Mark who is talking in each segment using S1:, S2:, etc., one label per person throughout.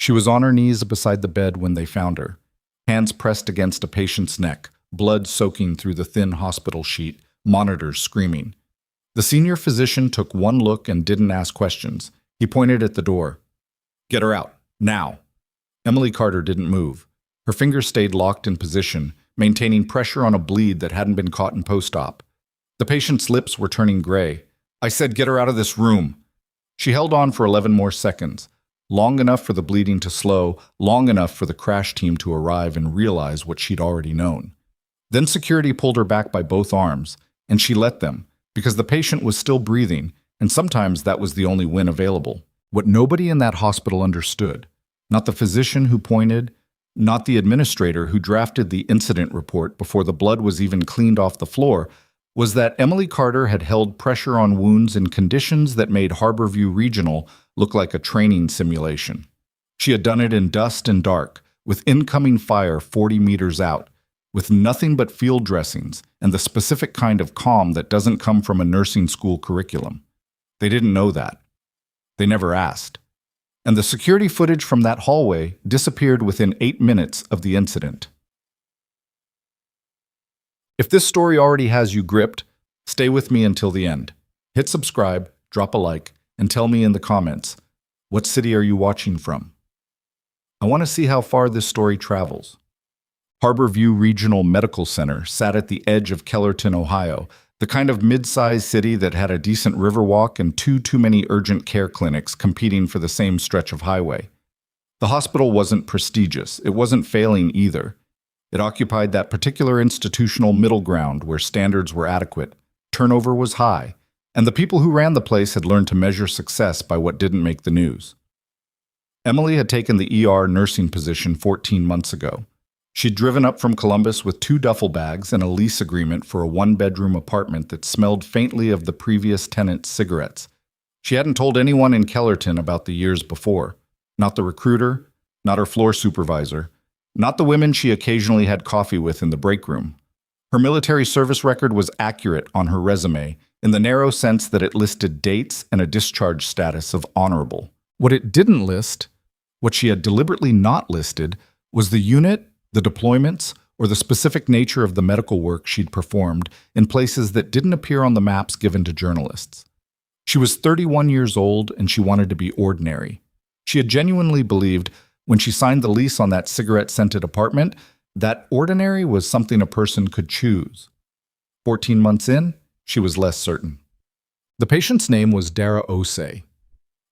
S1: She was on her knees beside the bed when they found her, hands pressed against a patient's neck, blood soaking through the thin hospital sheet, monitors screaming. The senior physician took one look and didn't ask questions. He pointed at the door. "Get her out, now." Emily Carter didn't move. Her fingers stayed locked in position, maintaining pressure on a bleed that hadn't been caught in post-op. The patient's lips were turning gray. "I said get her out of this room." She held on for 11 more seconds, long enough for the bleeding to slow, long enough for the crash team to arrive and realize what she'd already known. Then security pulled her back by both arms, and she let them, because the patient was still breathing, and sometimes that was the only win available. What nobody in that hospital understood, not the physician who pointed, not the administrator who drafted the incident report before the blood was even cleaned off the floor, was that Emily Carter had held pressure on wounds in conditions that made Harborview Regional look like a training simulation. She had done it in dust and dark, with incoming fire 40 meters out, with nothing but field dressings and the specific kind of calm that doesn't come from a nursing school curriculum. They didn't know that. They never asked. And the security footage from that hallway disappeared within 8 minutes of the incident. If this story already has you gripped, stay with me until the end. Hit subscribe, drop a like, and tell me in the comments, what city are you watching from? I want to see how far this story travels. Harborview Regional Medical Center sat at the edge of Kellerton, Ohio, the kind of mid-sized city that had a decent riverwalk and too many urgent care clinics competing for the same stretch of highway. The hospital wasn't prestigious. It wasn't failing either. It occupied that particular institutional middle ground where standards were adequate, turnover was high, and the people who ran the place had learned to measure success by what didn't make the news. Emily had taken the ER nursing position 14 months ago. She'd driven up from Columbus with 2 duffel bags and a lease agreement for a 1-bedroom apartment that smelled faintly of the previous tenant's cigarettes. She hadn't told anyone in Kellerton about the years before. Not the recruiter, not her floor supervisor, not the women she occasionally had coffee with in the break room. Her military service record was accurate on her resume in the narrow sense that it listed dates and a discharge status of honorable. What it didn't list, what she had deliberately not listed, was the unit, the deployments, or the specific nature of the medical work she'd performed in places that didn't appear on the maps given to journalists. She was 31 years old and she wanted to be ordinary. She had genuinely believed, when she signed the lease on that cigarette-scented apartment, that ordinary was something a person could choose. 14 months in, she was less certain. The patient's name was Dara Osei,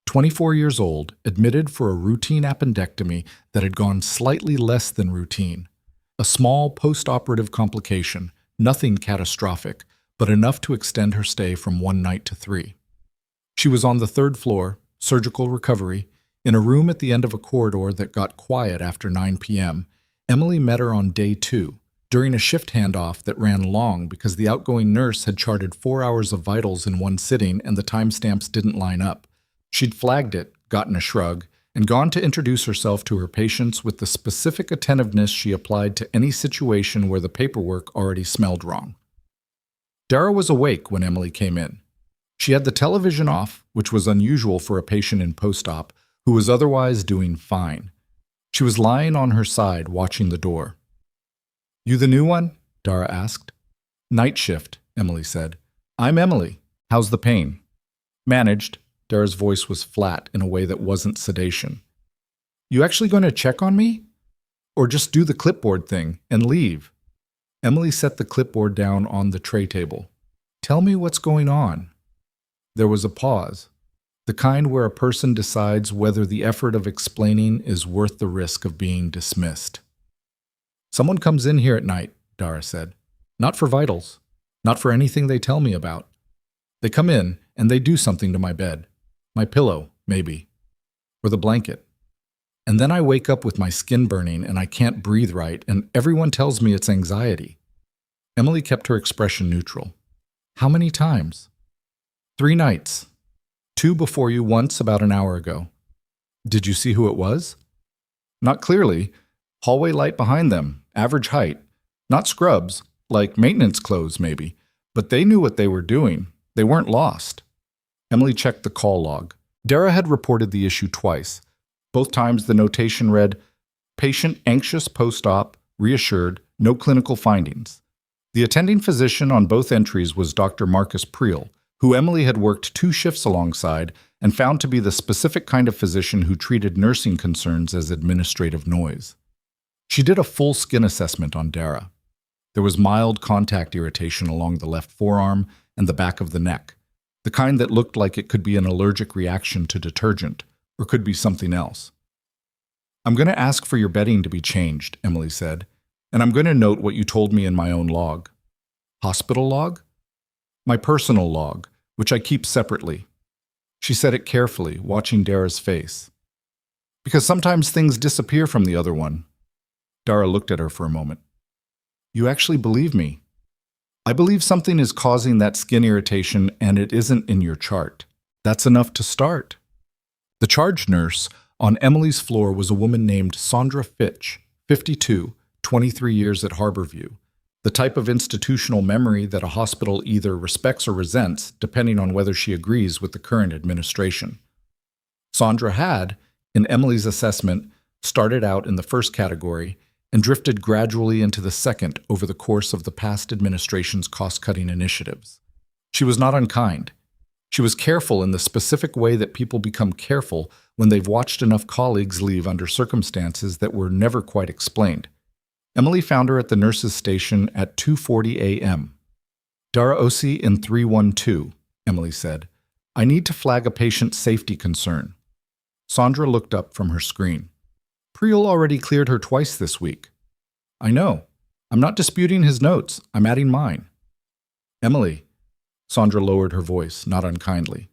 S1: 24 years old, admitted for a routine appendectomy that had gone slightly less than routine. A small post-operative complication, nothing catastrophic, but enough to extend her stay from 1 night to 3. She was on the 3rd floor, surgical recovery, in a room at the end of a corridor that got quiet after 9 p.m. Emily met her on day 2, during a shift handoff that ran long because the outgoing nurse had charted 4 hours of vitals in one sitting and the timestamps didn't line up. She'd flagged it, gotten a shrug, and gone to introduce herself to her patients with the specific attentiveness she applied to any situation where the paperwork already smelled wrong. Dara was awake when Emily came in. She had the television off, which was unusual for a patient in post-op, who was otherwise doing fine. She was lying on her side, watching the door. "You the new one?" Dara asked. "Night shift," Emily said. "I'm Emily. How's the pain?" "Managed." Dara's voice was flat in a way that wasn't sedation. "You actually going to check on me? Or just do the clipboard thing and leave?" Emily set the clipboard down on the tray table. "Tell me what's going on." There was a pause, the kind where a person decides whether the effort of explaining is worth the risk of being dismissed. "Someone comes in here at night," Dara said. "Not for vitals, not for anything they tell me about. They come in and they do something to my bed. My pillow, maybe. Or the blanket. And then I wake up with my skin burning and I can't breathe right and everyone tells me it's anxiety." Emily kept her expression neutral. "How many times?" "3 nights. 2 before you once about an hour ago." "Did you see who it was?" "Not clearly. Hallway light behind them, average height. Not scrubs, like maintenance clothes maybe. But they knew what they were doing. They weren't lost." Emily checked the call log. Dara had reported the issue twice. Both times the notation read, "Patient anxious post-op, reassured, no clinical findings." The attending physician on both entries was Dr. Marcus Priel, who Emily had worked 2 shifts alongside and found to be the specific kind of physician who treated nursing concerns as administrative noise. She did a full skin assessment on Dara. There was mild contact irritation along the left forearm and the back of the neck, the kind that looked like it could be an allergic reaction to detergent, or could be something else. "I'm going to ask for your bedding to be changed," Emily said, "and I'm going to note what you told me in my own log." "Hospital log?" "My personal log, which I keep separately." She said it carefully, watching Dara's face. "Because sometimes things disappear from the other one." Dara looked at her for a moment. "You actually believe me?" "I believe something is causing that skin irritation and it isn't in your chart. That's enough to start." The charge nurse on Emily's floor was a woman named Sandra Fitch, 52, 23 years at Harborview, the type of institutional memory that a hospital either respects or resents, depending on whether she agrees with the current administration. Sandra had, in Emily's assessment, started out in the first category and drifted gradually into the second over the course of the past administration's cost-cutting initiatives. She was not unkind. She was careful in the specific way that people become careful when they've watched enough colleagues leave under circumstances that were never quite explained. Emily found her at the nurse's station at 2:40 a.m. "Dara Osi in 312, Emily said. "I need to flag a patient safety concern." Sandra looked up from her screen. "Priel already cleared her twice this week." "I know. I'm not disputing his notes. I'm adding mine." "Emily," Sandra lowered her voice, not unkindly.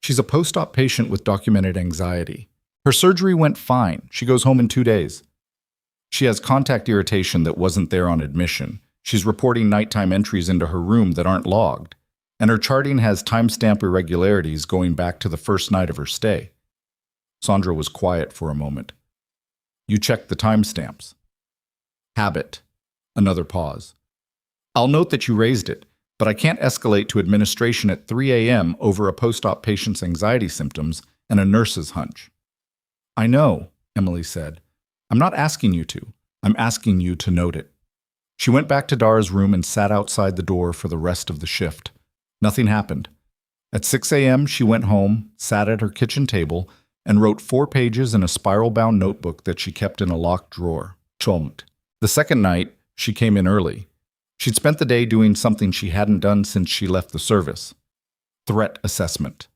S1: "She's a post-op patient with documented anxiety. Her surgery went fine. She goes home in 2 days. She has contact irritation that wasn't there on admission. She's reporting nighttime entries into her room that aren't logged. And her charting has timestamp irregularities going back to the first night of her stay." Sandra was quiet for a moment. "You checked the timestamps." "Habit." Another pause. "I'll note that you raised it, but I can't escalate to administration at 3 a.m. over a post-op patient's anxiety symptoms and a nurse's hunch." "I know," Emily said. "I'm not asking you to. I'm asking you to note it." She went back to Dara's room and sat outside the door for the rest of the shift. Nothing happened. At 6 a.m., she went home, sat at her kitchen table, and wrote 4 pages in a spiral-bound notebook that she kept in a locked drawer. Chomt. The second night, she came in early. She'd spent the day doing something she hadn't done since she left the service. Threat assessment.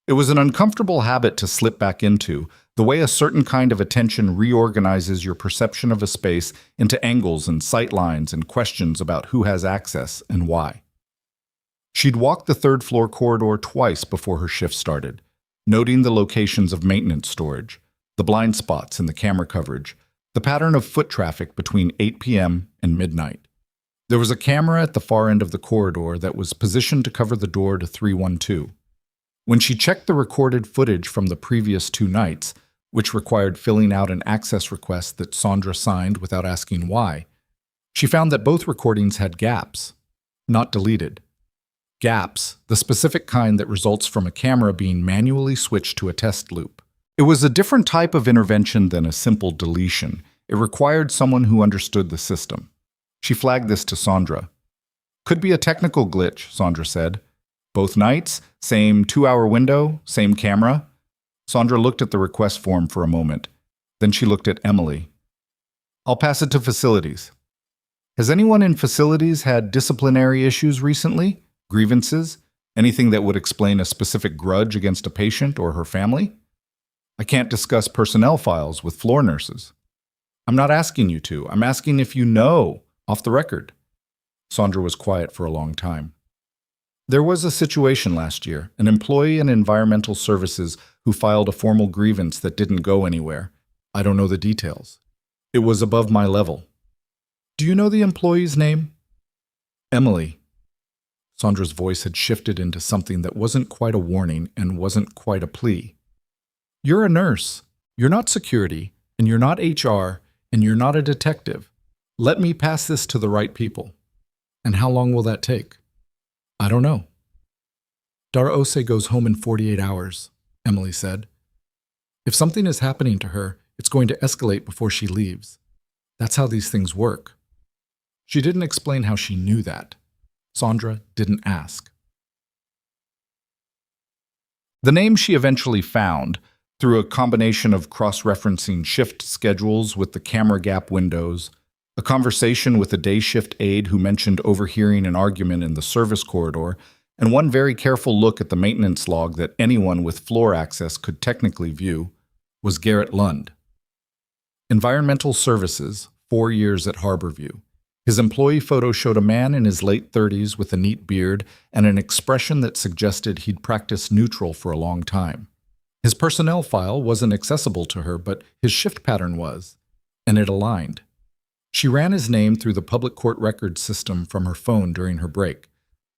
S1: It was an uncomfortable habit to slip back into, the way a certain kind of attention reorganizes your perception of a space into angles and sight lines and questions about who has access and why. She'd walked the 3rd-floor corridor twice before her shift started, noting the locations of maintenance storage, the blind spots in the camera coverage, the pattern of foot traffic between 8 p.m. and midnight. There was a camera at the far end of the corridor that was positioned to cover the door to 312. When she checked the recorded footage from the previous 2 nights, which required filling out an access request that Sandra signed without asking why, she found that both recordings had gaps, not deleted. Gaps, the specific kind that results from a camera being manually switched to a test loop. It was a different type of intervention than a simple deletion. It required someone who understood the system. She flagged this to Sandra. "Could be a technical glitch," Sandra said. "Both nights, same 2-hour window, same camera." Sandra looked at the request form for a moment. Then she looked at Emily. "I'll pass it to facilities." "Has anyone in facilities had disciplinary issues recently? Grievances? Anything that would explain a specific grudge against a patient or her family?" "I can't discuss personnel files with floor nurses." "I'm not asking you to. I'm asking if you know, off the record." Sandra was quiet for a long time. "There was a situation last year, an employee in environmental services who filed a formal grievance that didn't go anywhere. I don't know the details. It was above my level." "Do you know the employee's name?" "Emily." Sandra's voice had shifted into something that wasn't quite a warning and wasn't quite a plea. "You're a nurse. You're not security, and you're not HR, and you're not a detective. Let me pass this to the right people." "And how long will that take?" "I don't know." "Dara Ose goes home in 48 hours, Emily said. If something is happening to her, it's going to escalate before she leaves. That's how these things work. She didn't explain how she knew that. Sandra didn't ask. The name she eventually found, through a combination of cross-referencing shift schedules with the camera gap windows, a conversation with a day shift aide who mentioned overhearing an argument in the service corridor, and one very careful look at the maintenance log that anyone with floor access could technically view, was Garrett Lund. Environmental Services, 4 years at Harborview. His employee photo showed a man in his late 30s with a neat beard and an expression that suggested he'd practiced neutral for a long time. His personnel file wasn't accessible to her, but his shift pattern was, and it aligned. She ran his name through the public court records system from her phone during her break,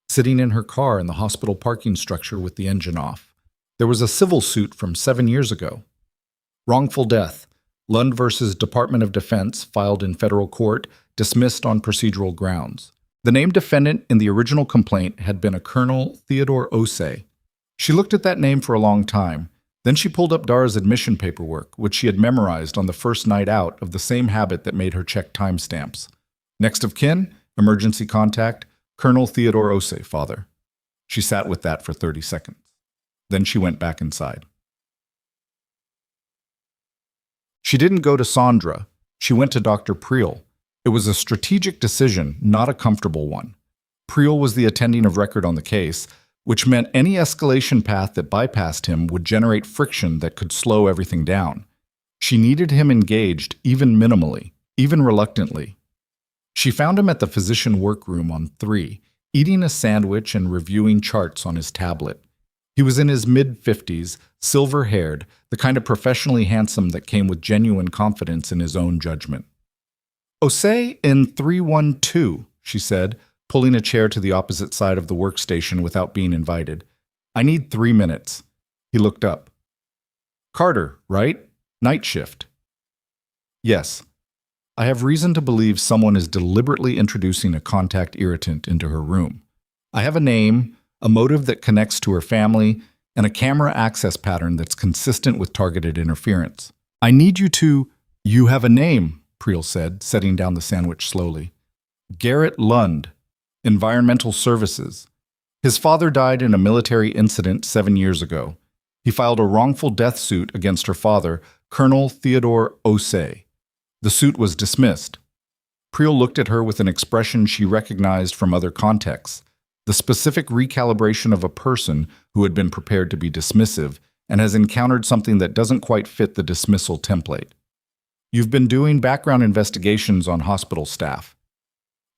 S1: sitting in her car in the hospital parking structure with the engine off. There was a civil suit from 7 years ago. Wrongful death. Lund versus Department of Defense, filed in federal court, dismissed on procedural grounds. The named defendant in the original complaint had been a Colonel Theodore Osei. She looked at that name for a long time. Then she pulled up Dara's admission paperwork, which she had memorized on the first night out of the same habit that made her check timestamps. Next of kin, emergency contact, Colonel Theodore Osei, father. She sat with that for 30 seconds. Then she went back inside. She didn't go to Sandra. She went to Dr. Priel. It was a strategic decision, not a comfortable one. Priel was the attending of record on the case, which meant any escalation path that bypassed him would generate friction that could slow everything down. She needed him engaged, even minimally, even reluctantly. She found him at the physician workroom on 3, eating a sandwich and reviewing charts on his tablet. He was in his mid-50s, silver-haired, the kind of professionally handsome that came with genuine confidence in his own judgment. "Osei in 312, she said, pulling a chair to the opposite side of the workstation without being invited. "I need 3 minutes." He looked up. "Carter, right? Night shift." "Yes. I have reason to believe someone is deliberately introducing a contact irritant into her room. I have a name, a motive that connects to her family, and a camera access pattern that's consistent with targeted interference. I need you to—" "You have a name," Priel said, setting down the sandwich slowly. "Garrett Lund, Environmental Services. His father died in a military incident 7 years ago. He filed a wrongful death suit against her father, Colonel Theodore Osei. The suit was dismissed." Priel looked at her with an expression she recognized from other contexts, the specific recalibration of a person who had been prepared to be dismissive and has encountered something that doesn't quite fit the dismissal template. "You've been doing background investigations on hospital staff.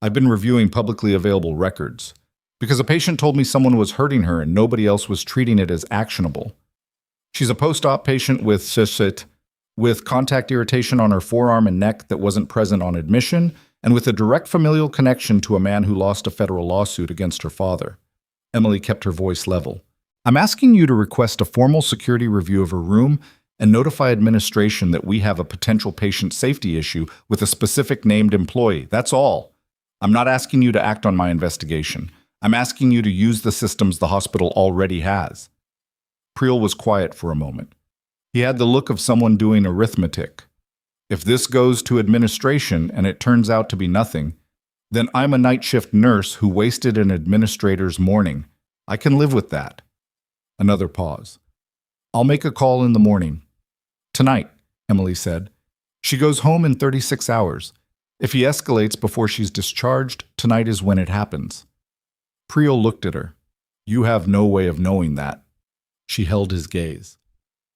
S1: I've been reviewing publicly available records, because a patient told me someone was hurting her and nobody else was treating it as actionable. She's a post-op patient with contact irritation on her forearm and neck that wasn't present on admission, and with a direct familial connection to a man who lost a federal lawsuit against her father." Emily kept her voice level. "I'm asking you to request a formal security review of her room and notify administration that we have a potential patient safety issue with a specific named employee. That's all. I'm not asking you to act on my investigation. I'm asking you to use the systems the hospital already has." Priel was quiet for a moment. He had the look of someone doing arithmetic. "If this goes to administration and it turns out to be nothing, then I'm a night shift nurse who wasted an administrator's morning. I can live with that." Another pause. "I'll make a call in the morning." "Tonight," Emily said. "She goes home in 36 hours. If he escalates before she's discharged, tonight is when it happens." Priel looked at her. "You have no way of knowing that." She held his gaze.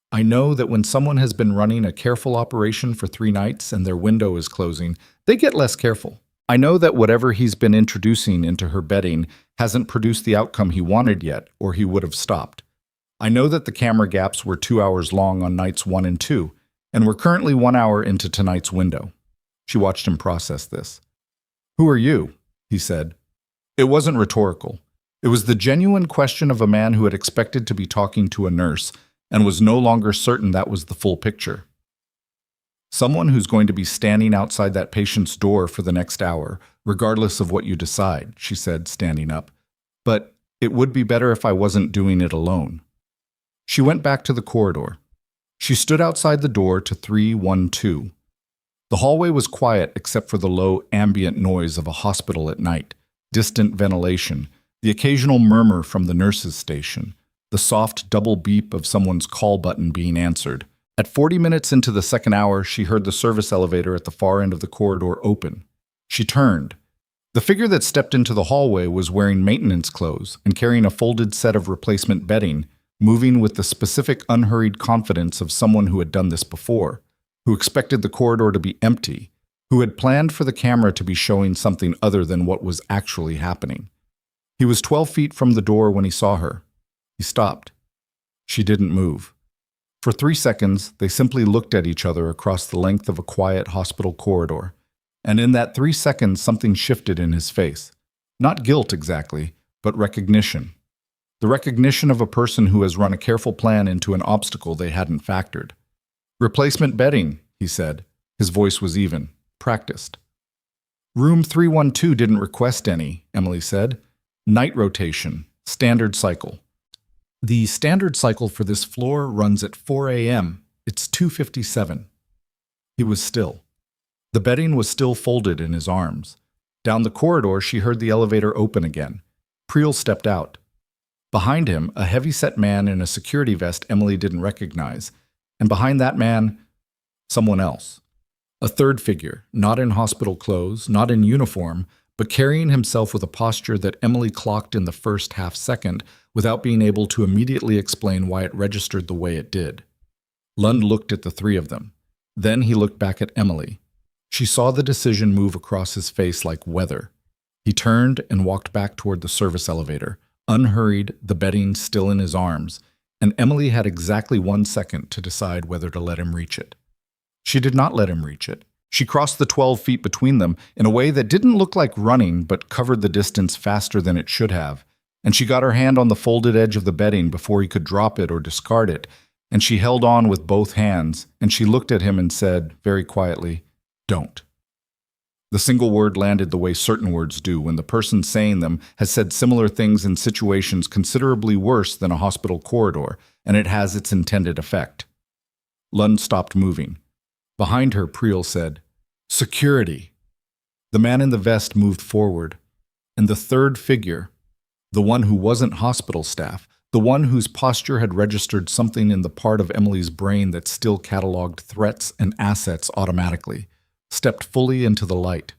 S1: "I know that when someone has been running a careful operation for 3 nights and their window is closing, they get less careful. I know that whatever he's been introducing into her bedding hasn't produced the outcome he wanted yet, or he would have stopped. I know that the camera gaps were 2 hours long on nights 1 and 2, and we're currently 1 hour into tonight's window." She watched him process this. "Who are you?" he said. It wasn't rhetorical. It was the genuine question of a man who had expected to be talking to a nurse and was no longer certain that was the full picture. "Someone who's going to be standing outside that patient's door for the next hour, regardless of what you decide," she said, standing up. "But it would be better if I wasn't doing it alone." She went back to the corridor. She stood outside the door to 312. The hallway was quiet except for the low ambient noise of a hospital at night, distant ventilation, the occasional murmur from the nurse's station, the soft double beep of someone's call button being answered. At 40 minutes into the second hour, she heard the service elevator at the far end of the corridor open. She turned. The figure that stepped into the hallway was wearing maintenance clothes and carrying a folded set of replacement bedding, moving with the specific unhurried confidence of someone who had done this before, who expected the corridor to be empty, who had planned for the camera to be showing something other than what was actually happening. He was 12 feet from the door when he saw her. He stopped. She didn't move. For 3 seconds, they simply looked at each other across the length of a quiet hospital corridor. And in that 3 seconds, something shifted in his face. Not guilt exactly, but recognition. The recognition of a person who has run a careful plan into an obstacle they hadn't factored. "Replacement bedding," he said. His voice was even, practiced. "Room 312 didn't request any," Emily said. "Night rotation, standard cycle." "The standard cycle for this floor runs at 4 a.m. It's 2:57. He was still. The bedding was still folded in his arms. Down the corridor, she heard the elevator open again. Priel stepped out. Behind him, a heavy-set man in a security vest Emily didn't recognize. And behind that man, someone else. A third figure, not in hospital clothes, not in uniform, but carrying himself with a posture that Emily clocked in the first half-second without being able to immediately explain why it registered the way it did. Lund looked at the three of them. Then he looked back at Emily. She saw the decision move across his face like weather. He turned and walked back toward the service elevator, unhurried, the bedding still in his arms, and Emily had exactly 1 second to decide whether to let him reach it. She did not let him reach it. She crossed the 12 feet between them in a way that didn't look like running but covered the distance faster than it should have, and she got her hand on the folded edge of the bedding before he could drop it or discard it, and she held on with both hands, and she looked at him and said, very quietly, "Don't." The single word landed the way certain words do when the person saying them has said similar things in situations considerably worse than a hospital corridor, and it has its intended effect. Lund stopped moving. Behind her, Priel said, "Security." The man in the vest moved forward, and the third figure, the one who wasn't hospital staff, the one whose posture had registered something in the part of Emily's brain that still cataloged threats and assets automatically, stepped fully into the light.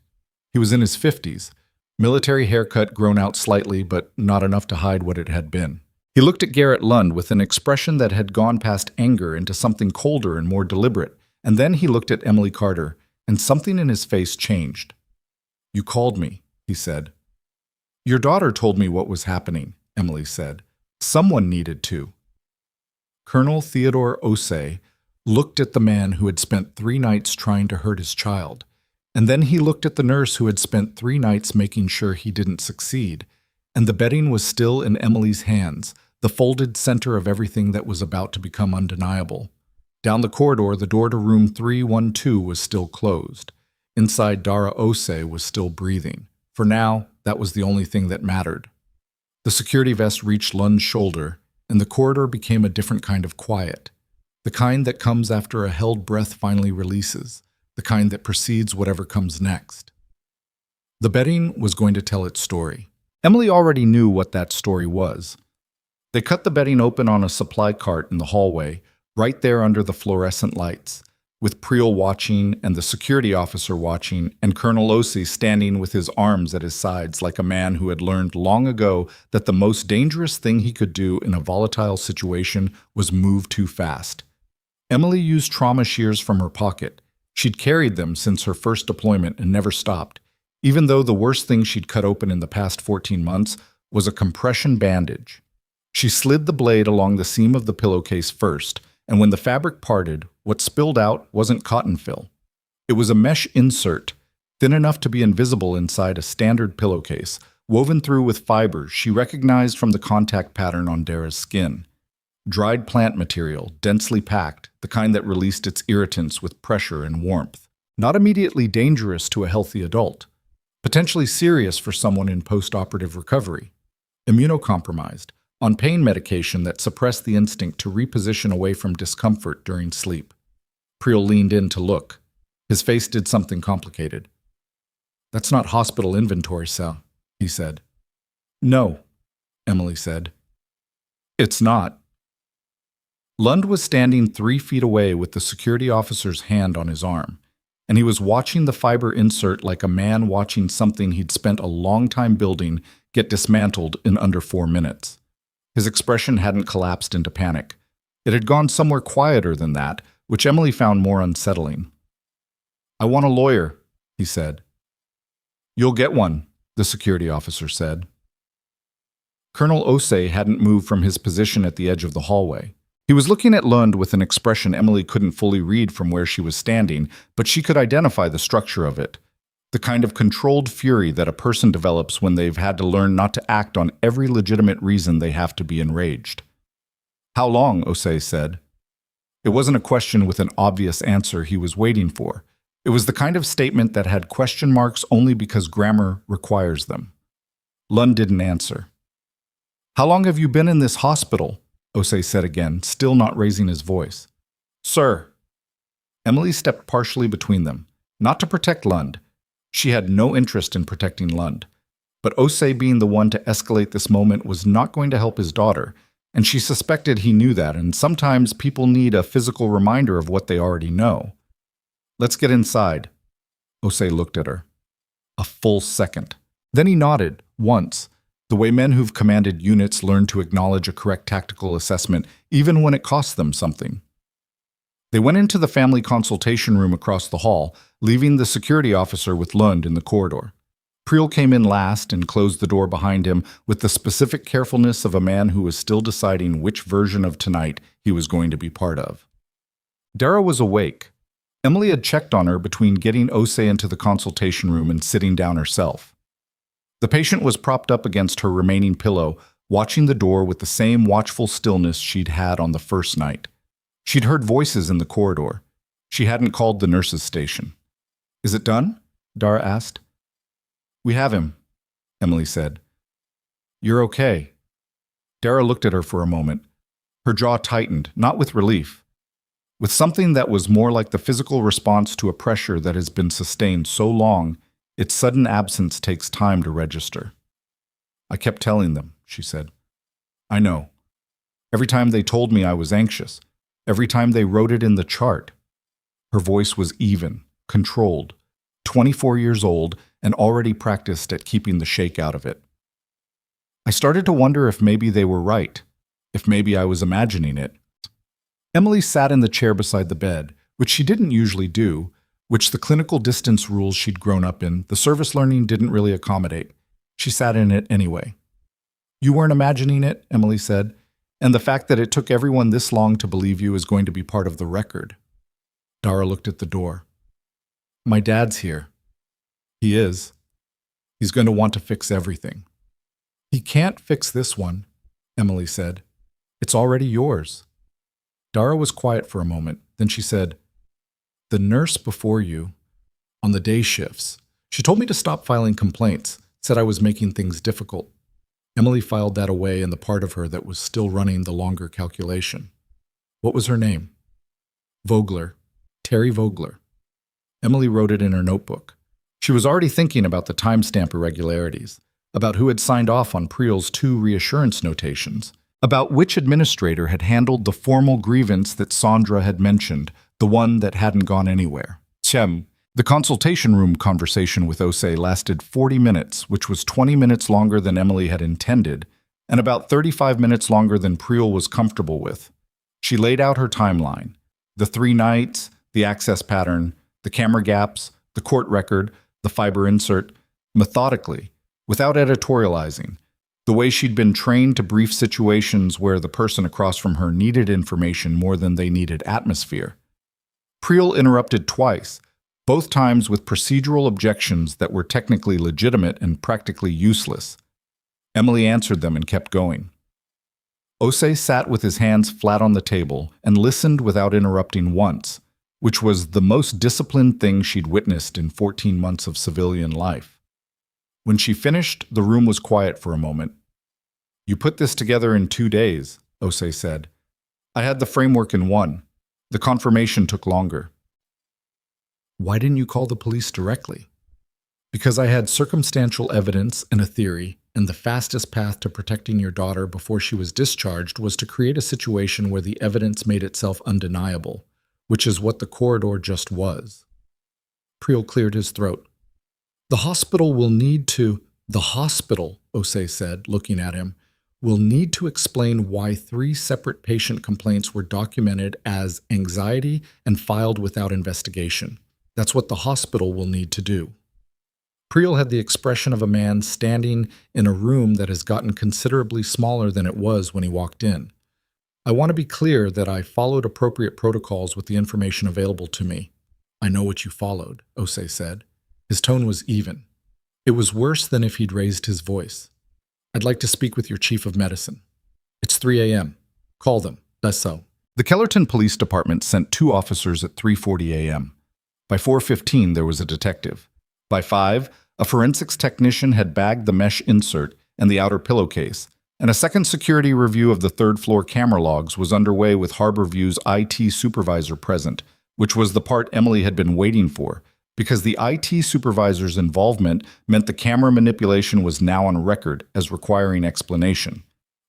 S1: He was in his 50s, military haircut grown out slightly but not enough to hide what it had been. He looked at Garrett Lund with an expression that had gone past anger into something colder and more deliberate, and then he looked at Emily Carter, and something in his face changed. "You called me," he said. "Your daughter told me what was happening," Emily said. "Someone needed to." Colonel Theodore Osei looked at the man who had spent 3 nights trying to hurt his child, and then he looked at the nurse who had spent 3 nights making sure he didn't succeed, and the bedding was still in Emily's hands, the folded center of everything that was about to become undeniable. Down the corridor, the door to room 312 was still closed. Inside, Dara Osei was still breathing. For now, that was the only thing that mattered. The security vest reached Lund's shoulder, and the corridor became a different kind of quiet. The kind that comes after a held breath finally releases, the kind that precedes whatever comes next. The bedding was going to tell its story. Emily already knew what that story was. They cut the bedding open on a supply cart in the hallway, right there under the fluorescent lights, with Priel watching and the security officer watching and Colonel Osei standing with his arms at his sides like a man who had learned long ago that the most dangerous thing he could do in a volatile situation was move too fast. Emily used trauma shears from her pocket. She'd carried them since her first deployment and never stopped, even though the worst thing she'd cut open in the past 14 months was a compression bandage. She slid the blade along the seam of the pillowcase first, and when the fabric parted, what spilled out wasn't cotton fill. It was a mesh insert, thin enough to be invisible inside a standard pillowcase, woven through with fibers she recognized from the contact pattern on Dara's skin. Dried plant material, densely packed, the kind that released its irritants with pressure and warmth. Not immediately dangerous to a healthy adult. Potentially serious for someone in post-operative recovery. Immunocompromised, on pain medication that suppressed the instinct to reposition away from discomfort during sleep. Priel leaned in to look. His face did something complicated. "That's not hospital inventory, sir," he said. "No," Emily said. "It's not." Lund was standing 3 feet away with the security officer's hand on his arm, and he was watching the fiber insert like a man watching something he'd spent a long time building get dismantled in under 4 minutes. His expression hadn't collapsed into panic. It had gone somewhere quieter than that, which Emily found more unsettling. "I want a lawyer," he said. "You'll get one," the security officer said. Colonel Osei hadn't moved from his position at the edge of the hallway. He was looking at Lund with an expression Emily couldn't fully read from where she was standing, but she could identify the structure of it. The kind of controlled fury that a person develops when they've had to learn not to act on every legitimate reason they have to be enraged. "How long?" Osei said. It wasn't a question with an obvious answer he was waiting for. It was the kind of statement that had question marks only because grammar requires them. Lund didn't answer. "How long have you been in this hospital?" Osei said again, still not raising his voice. "Sir." Emily stepped partially between them, not to protect Lund. She had no interest in protecting Lund. But Osei being the one to escalate this moment was not going to help his daughter, and she suspected he knew that, and sometimes people need a physical reminder of what they already know. "Let's get inside." Osei looked at her. A full second. Then he nodded, once, the way men who've commanded units learn to acknowledge a correct tactical assessment, even when it costs them something. They went into the family consultation room across the hall, leaving the security officer with Lund in the corridor. Priel came in last and closed the door behind him with the specific carefulness of a man who was still deciding which version of tonight he was going to be part of. Dara was awake. Emily had checked on her between getting Osei into the consultation room and sitting down herself. The patient was propped up against her remaining pillow, watching the door with the same watchful stillness she'd had on the first night. She'd heard voices in the corridor. She hadn't called the nurse's station. "Is it done?" Dara asked. "We have him," Emily said. "You're okay." Dara looked at her for a moment. Her jaw tightened, not with relief, with something that was more like the physical response to a pressure that has been sustained so long its sudden absence takes time to register. "I kept telling them," she said. "I know. Every time they told me I was anxious. Every time they wrote it in the chart." Her voice was even, controlled, 24 years old, and already practiced at keeping the shake out of it. I started to wonder if maybe they were right, if maybe I was imagining it. Emily sat in the chair beside the bed, which she didn't usually do, which the clinical distance rules she'd grown up in, the service learning didn't really accommodate. She sat in it anyway. "You weren't imagining it," Emily said, "and the fact that it took everyone this long to believe you is going to be part of the record." Dara looked at the door. "My dad's here." "He is. He's going to want to fix everything." "He can't fix this one," Emily said. "It's already yours." Dara was quiet for a moment. Then she said, "The nurse before you, on the day shifts, she told me to stop filing complaints, said I was making things difficult." Emily filed that away in the part of her that was still running the longer calculation. "What was her name?" "Vogler. Terry Vogler." Emily wrote it in her notebook. She was already thinking about the timestamp irregularities, about who had signed off on Priel's 2 reassurance notations, about which administrator had handled the formal grievance that Sandra had mentioned, the one that hadn't gone anywhere. The consultation room conversation with Osei lasted 40 minutes, which was 20 minutes longer than Emily had intended, and about 35 minutes longer than Priel was comfortable with. She laid out her timeline, the 3 nights, the access pattern, the camera gaps, the court record, the fiber insert, methodically, without editorializing, the way she'd been trained to brief situations where the person across from her needed information more than they needed atmosphere. Priel interrupted twice, both times with procedural objections that were technically legitimate and practically useless. Emily answered them and kept going. Osei sat with his hands flat on the table and listened without interrupting once, which was the most disciplined thing she'd witnessed in 14 months of civilian life. When she finished, the room was quiet for a moment. You put this together in 2 days, Osei said. I had the framework in 1. The confirmation took longer. Why didn't you call the police directly? Because I had circumstantial evidence and a theory, and the fastest path to protecting your daughter before she was discharged was to create a situation where the evidence made itself undeniable, which is what the corridor just was. Priel cleared his throat. The hospital, Osei said, looking at him, will need to explain why 3 separate patient complaints were documented as anxiety and filed without investigation. That's what the hospital will need to do. Priel had the expression of a man standing in a room that has gotten considerably smaller than it was when he walked in. I want to be clear that I followed appropriate protocols with the information available to me. I know what you followed, Osei said. His tone was even. It was worse than if he'd raised his voice. I'd like to speak with your chief of medicine. It's 3 a.m. Call them. That's so. The Kellerton Police Department sent 2 officers at 3:40 a.m. By 4:15, there was a detective. By 5, a forensics technician had bagged the mesh insert and the outer pillowcase, and a second security review of the third-floor camera logs was underway with Harborview's IT supervisor present, which was the part Emily had been waiting for, because the IT supervisor's involvement meant the camera manipulation was now on record as requiring explanation.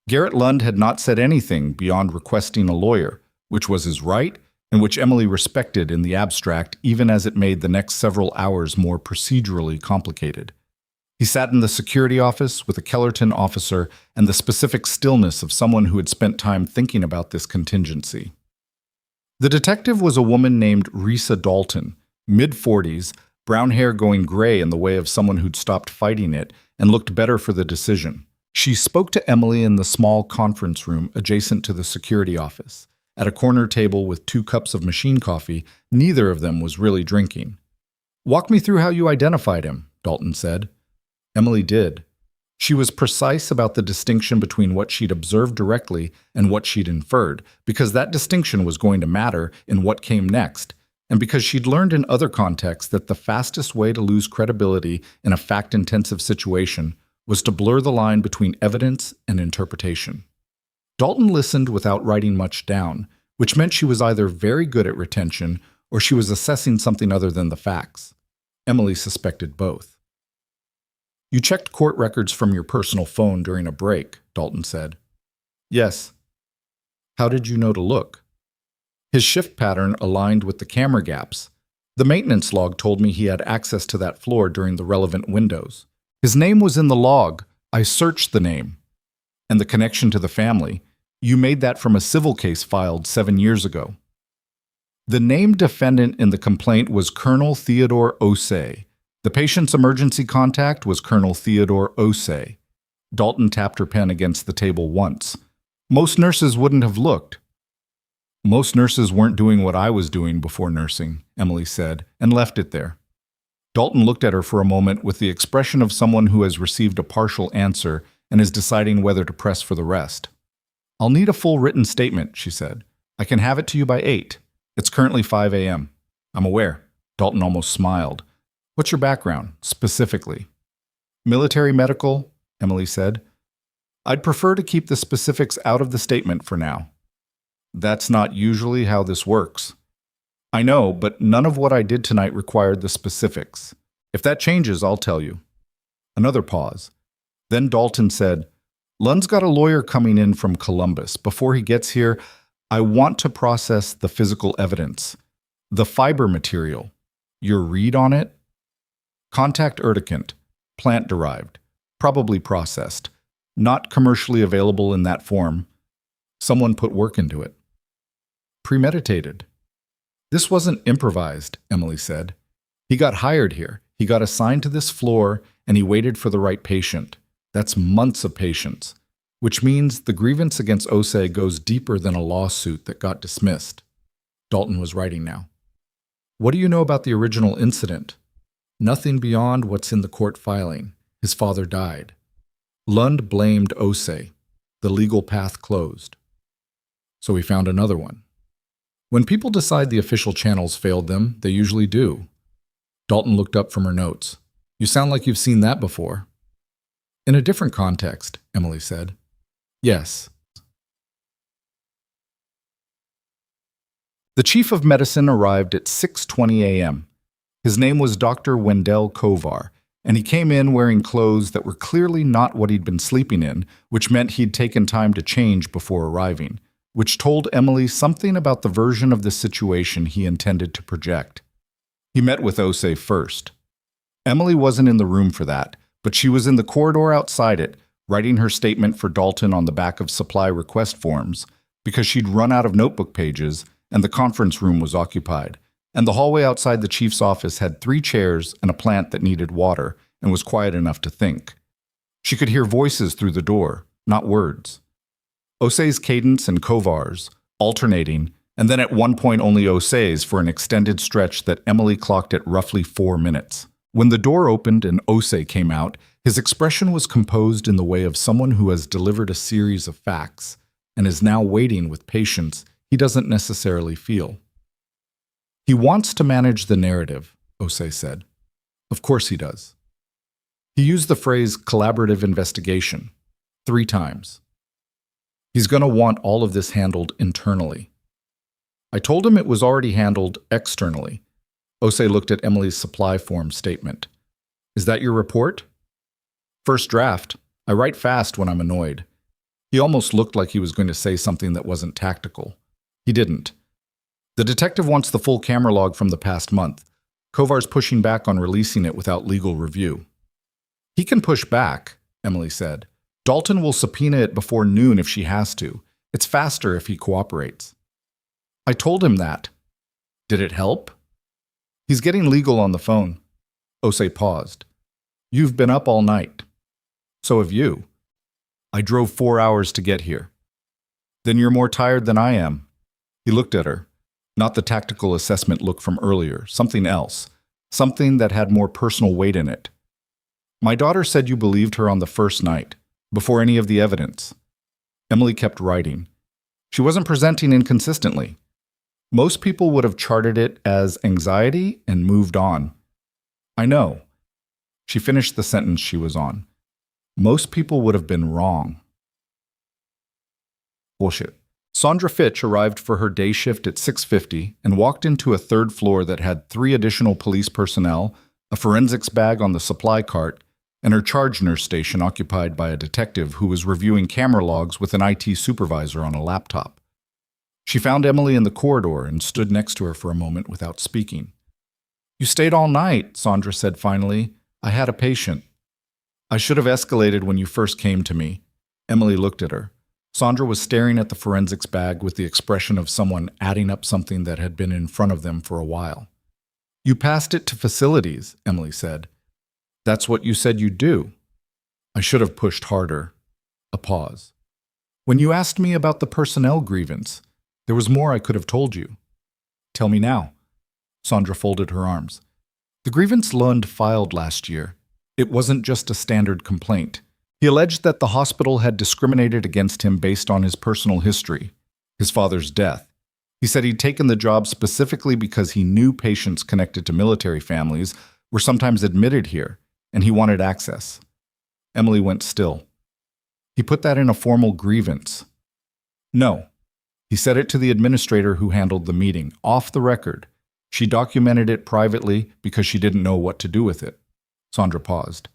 S1: Garrett Lund had not said anything beyond requesting a lawyer, which was his right, and which Emily respected in the abstract, even as it made the next several hours more procedurally complicated. He sat in the security office with a Kellerton officer and the specific stillness of someone who had spent time thinking about this contingency. The detective was a woman named Risa Dalton, mid-40s, brown hair going gray in the way of someone who'd stopped fighting it and looked better for the decision. She spoke to Emily in the small conference room adjacent to the security office. At a corner table with 2 cups of machine coffee, neither of them was really drinking. Walk me through how you identified him, Dalton said. Emily did. She was precise about the distinction between what she'd observed directly and what she'd inferred, because that distinction was going to matter in what came next, and because she'd learned in other contexts that the fastest way to lose credibility in a fact-intensive situation was to blur the line between evidence and interpretation. Dalton listened without writing much down, which meant she was either very good at retention or she was assessing something other than the facts. Emily suspected both. You checked court records from your personal phone during a break, Dalton said. Yes. How did you know to look? His shift pattern aligned with the camera gaps. The maintenance log told me he had access to that floor during the relevant windows. His name was in the log. I searched the name. And the connection to the family. You made that from a civil case filed 7 years ago. The named defendant in the complaint was Colonel Theodore Osei. The patient's emergency contact was Colonel Theodore Osei. Dalton tapped her pen against the table once. Most nurses wouldn't have looked. Most nurses weren't doing what I was doing before nursing, Emily said, and left it there. Dalton looked at her for a moment with the expression of someone who has received a partial answer and is deciding whether to press for the rest. I'll need a full written statement, she said. I can have it to you by 8. It's currently 5 a.m. I'm aware. Dalton almost smiled. What's your background, specifically? Military medical, Emily said. I'd prefer to keep the specifics out of the statement for now. That's not usually how this works. I know, but none of what I did tonight required the specifics. If that changes, I'll tell you. Another pause. Then Dalton said, Lund's got a lawyer coming in from Columbus. Before he gets here, I want to process the physical evidence. The fiber material. Your read on it? Contact urticant. Plant-derived. Probably processed. Not commercially available in that form. Someone put work into it. Premeditated. This wasn't improvised, Emily said. He got hired here. He got assigned to this floor, and he waited for the right patient. That's months of patience, which means the grievance against Osei goes deeper than a lawsuit that got dismissed. Dalton was writing now. What do you know about the original incident? Nothing beyond what's in the court filing. His father died. Lund blamed Osei. The legal path closed. So he found another one. When people decide the official channels failed them, they usually do. Dalton looked up from her notes. You sound like you've seen that before. In a different context, Emily said. Yes. The chief of medicine arrived at 6:20 a.m. His name was Dr. Wendell Kovar, and he came in wearing clothes that were clearly not what he'd been sleeping in, which meant he'd taken time to change before arriving, which told Emily something about the version of the situation he intended to project. He met with Osei first. Emily wasn't in the room for that, but she was in the corridor outside it, writing her statement for Dalton on the back of supply request forms, because she'd run out of notebook pages and the conference room was occupied, and the hallway outside the chief's office had 3 chairs and a plant that needed water and was quiet enough to think. She could hear voices through the door, not words. Osei's cadence and Kovar's, alternating, and then at one point only Osei's for an extended stretch that Emily clocked at roughly 4 minutes. When the door opened and Osei came out, his expression was composed in the way of someone who has delivered a series of facts and is now waiting with patience he doesn't necessarily feel. He wants to manage the narrative, Osei said. Of course he does. He used the phrase collaborative investigation 3 times. He's going to want all of this handled internally. I told him it was already handled externally. Osei looked at Emily's supply form statement. Is that your report? First draft. I write fast when I'm annoyed. He almost looked like he was going to say something that wasn't tactical. He didn't. The detective wants the full camera log from the past month. Kovar's pushing back on releasing it without legal review. He can push back, Emily said. Dalton will subpoena it before noon if she has to. It's faster if he cooperates. I told him that. Did it help? He's getting legal on the phone. Osei paused. You've been up all night. So have you. I drove 4 hours to get here. Then you're more tired than I am. He looked at her. Not the tactical assessment look from earlier, something else. Something that had more personal weight in it. My daughter said you believed her on the first night, before any of the evidence. Emily kept writing. She wasn't presenting inconsistently. Most people would have charted it as anxiety and moved on. I know. She finished the sentence she was on. Most people would have been wrong. Bullshit. Sandra Fitch arrived for her day shift at 6:50 and walked into a 3rd floor that had 3 additional police personnel, a forensics bag on the supply cart, and her charge nurse station occupied by a detective who was reviewing camera logs with an IT supervisor on a laptop. She found Emily in the corridor and stood next to her for a moment without speaking. You stayed all night, Sandra said finally. I had a patient. I should have escalated when you first came to me. Emily looked at her. Sandra was staring at the forensics bag with the expression of someone adding up something that had been in front of them for a while. You passed it to facilities, Emily said. That's what you said you'd do. I should have pushed harder. A pause. When you asked me about the personnel grievance, there was more I could have told you. Tell me now. Sandra folded her arms. The grievance Lund filed last year. It wasn't just a standard complaint. He alleged that the hospital had discriminated against him based on his personal history, his father's death. He said he'd taken the job specifically because he knew patients connected to military families were sometimes admitted here, and he wanted access. Emily went still. He put that in a formal grievance. No. He said it to the administrator who handled the meeting, off the record. She documented it privately because she didn't know what to do with it. Sandra paused.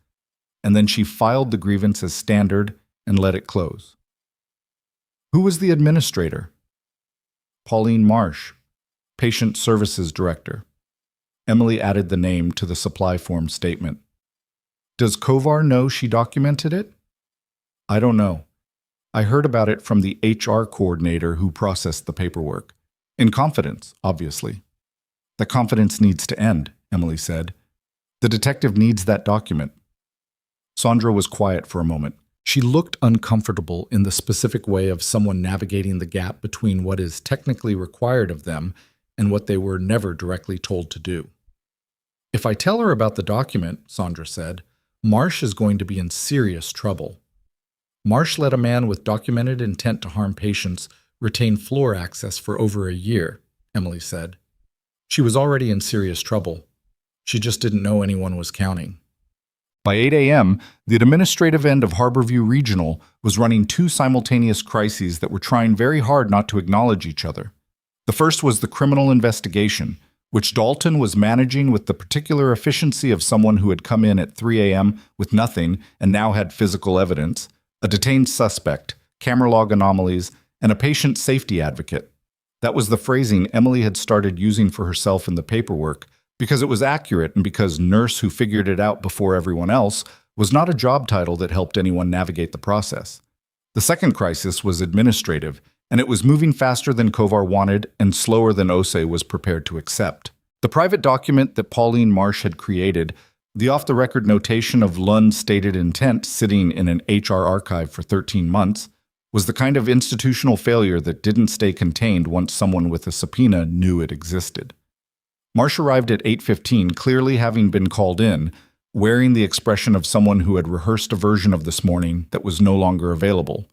S1: And then she filed the grievance as standard and let it close. Who was the administrator? Pauline Marsh, Patient Services Director. Emily added the name to the supply form statement. Does Kovar know she documented it? I don't know. I heard about it from the HR coordinator who processed the paperwork. In confidence, obviously. The confidence needs to end, Emily said. The detective needs that document. Sandra was quiet for a moment. She looked uncomfortable in the specific way of someone navigating the gap between what is technically required of them and what they were never directly told to do. If I tell her about the document, Sandra said, Marsh is going to be in serious trouble. Marsh let a man with documented intent to harm patients retain floor access for over a year, Emily said. She was already in serious trouble. She just didn't know anyone was counting. By 8 a.m., the administrative end of Harborview Regional was running two simultaneous crises that were trying very hard not to acknowledge each other. The first was the criminal investigation, which Dalton was managing with the particular efficiency of someone who had come in at 3 a.m. with nothing and now had physical evidence, a detained suspect, camera log anomalies, and a patient safety advocate. That was the phrasing Emily had started using for herself in the paperwork, because it was accurate and because nurse who figured it out before everyone else was not a job title that helped anyone navigate the process. The second crisis was administrative, and it was moving faster than Kovar wanted and slower than Ose was prepared to accept. The private document that Pauline Marsh had created, the off-the-record notation of Lund's stated intent sitting in an HR archive for 13 months, was the kind of institutional failure that didn't stay contained once someone with a subpoena knew it existed. Marsh arrived at 8:15, clearly having been called in, wearing the expression of someone who had rehearsed a version of this morning that was no longer available.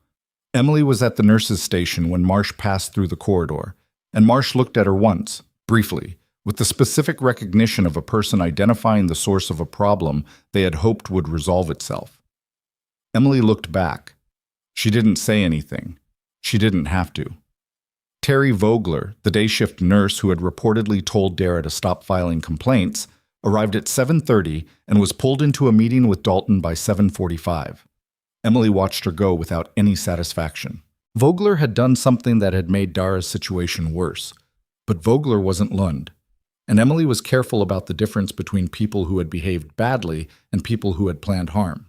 S1: Emily was at the nurse's station when Marsh passed through the corridor, and Marsh looked at her once, briefly, with the specific recognition of a person identifying the source of a problem they had hoped would resolve itself. Emily looked back. She didn't say anything. She didn't have to. Terry Vogler, the day shift nurse who had reportedly told Dara to stop filing complaints, arrived at 7:30 and was pulled into a meeting with Dalton by 7:45. Emily watched her go without any satisfaction. Vogler had done something that had made Dara's situation worse, but Vogler wasn't Lund, and Emily was careful about the difference between people who had behaved badly and people who had planned harm.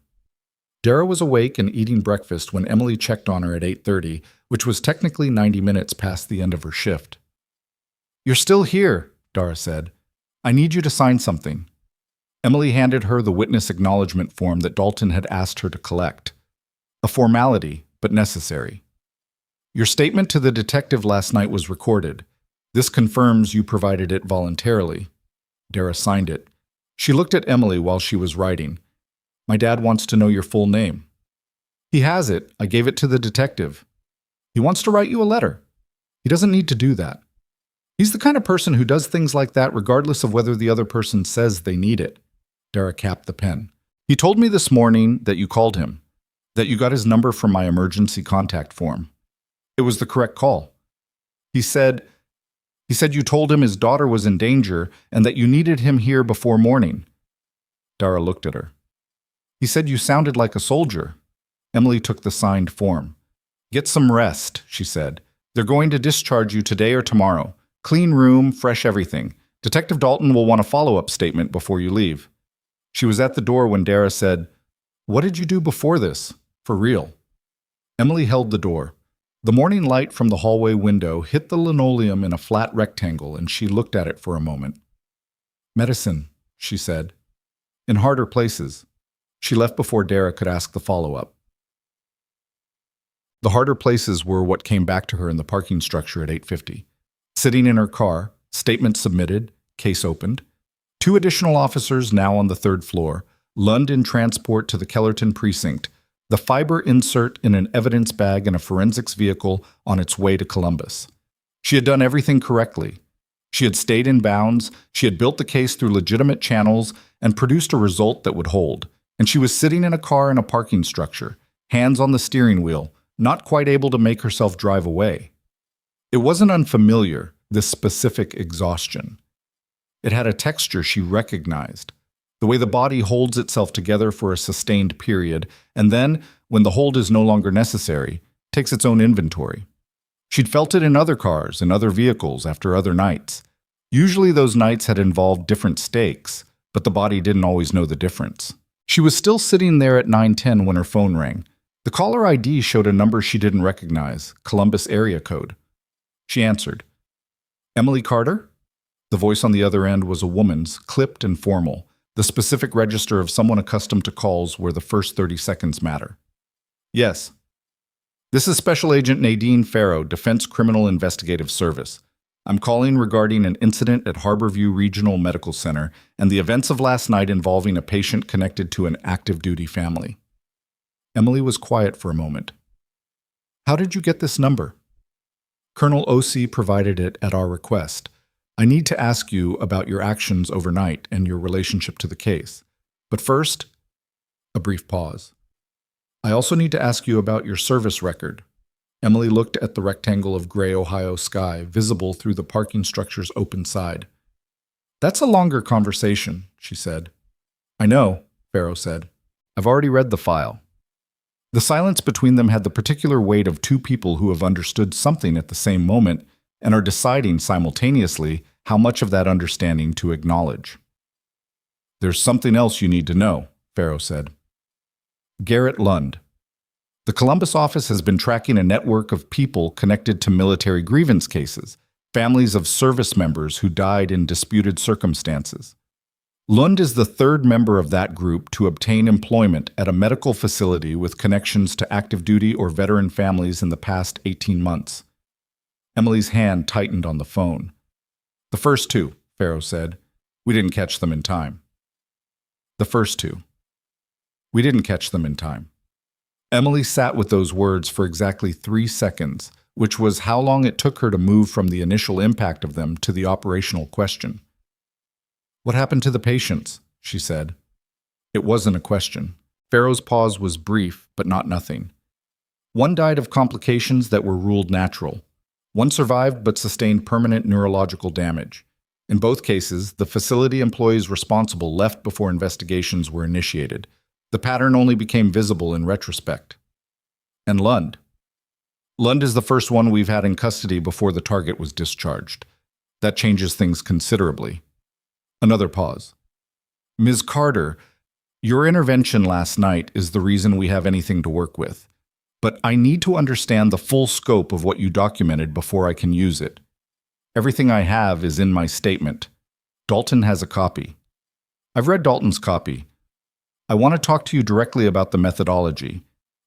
S1: Dara was awake and eating breakfast when Emily checked on her at 8:30, which was technically 90 minutes past the end of her shift. "You're still here," Dara said. "I need you to sign something." Emily handed her the witness acknowledgement form that Dalton had asked her to collect. A formality, but necessary. "Your statement to the detective last night was recorded. This confirms you provided it voluntarily." Dara signed it. She looked at Emily while she was writing. "My dad wants to know your full name." "He has it. I gave it to the detective." "He wants to write you a letter." "He doesn't need to do that." "He's the kind of person who does things like that regardless of whether the other person says they need it." Dara capped the pen. "He told me this morning that you called him, that you got his number from my emergency contact form. It was the correct call. He said you told him his daughter was in danger and that you needed him here before morning." Dara looked at her. "He said you sounded like a soldier." Emily took the signed form. "Get some rest," she said. "They're going to discharge you today or tomorrow. Clean room, fresh everything. Detective Dalton will want a follow-up statement before you leave." She was at the door when Dara said, "What did you do before this? For real?" Emily held the door. The morning light from the hallway window hit the linoleum in a flat rectangle, and she looked at it for a moment. "Medicine," she said. "In harder places." She left before Dara could ask the follow-up. The harder places were what came back to her in the parking structure at 8:50. Sitting in her car, statement submitted, case opened. 2 additional officers now on the 3rd floor, Lund in transport to the Kellerton precinct, the fiber insert in an evidence bag in a forensics vehicle on its way to Columbus. She had done everything correctly. She had stayed in bounds, she had built the case through legitimate channels, and produced a result that would hold. And she was sitting in a car in a parking structure, hands on the steering wheel, not quite able to make herself drive away. It wasn't unfamiliar, this specific exhaustion. It had a texture she recognized. The way the body holds itself together for a sustained period, and then, when the hold is no longer necessary, takes its own inventory. She'd felt it in other cars, in other vehicles, after other nights. Usually those nights had involved different stakes, but the body didn't always know the difference. She was still sitting there at 9:10 when her phone rang. The caller ID showed a number she didn't recognize, Columbus area code. She answered. "Emily Carter?" The voice on the other end was a woman's, clipped and formal, the specific register of someone accustomed to calls where the first 30 seconds matter. "Yes. This is Special Agent Nadine Farrow, Defense Criminal Investigative Service. I'm calling regarding an incident at Harborview Regional Medical Center and the events of last night involving a patient connected to an active duty family." Emily was quiet for a moment. "How did you get this number?" "Colonel O.C. provided it at our request. I need to ask you about your actions overnight and your relationship to the case. But first, A brief pause. I also need to ask you about your service record. Emily looked at the rectangle of gray Ohio sky, visible through the parking structure's open side. That's a longer conversation, she said. I know, Farrow said. I've already read the file. The silence between them had the particular weight of two people who have understood something at the same moment and are deciding simultaneously how much of that understanding to acknowledge. There's something else you need to know, Farrow said. Garrett Lund. The Columbus office has been tracking a network of people connected to military grievance cases, families of service members who died in disputed circumstances. Lund is the third member of that group to obtain employment at a medical facility with connections to active duty or veteran families in the past 18 months. Emily's hand tightened on the phone. The first two, Farrow said. We didn't catch them in time. The first two. We didn't catch them in time. Emily sat with those words for exactly 3 seconds, which was how long it took her to move from the initial impact of them to the operational question. What happened to the patients? She said. It wasn't a question. Farrow's pause was brief, but not nothing. One died of complications that were ruled natural. One survived but sustained permanent neurological damage. In both cases, the facility employees responsible left before investigations were initiated. The pattern only became visible in retrospect. And Lund. Lund is the first one we've had in custody before the target was discharged. That changes things considerably. Another pause. Ms. Carter, your intervention last night is the reason we have anything to work with. But I need to understand the full scope of what you documented before I can use it. Everything I have is in my statement. Dalton has a copy. I've read Dalton's copy. I want to talk to you directly about the methodology,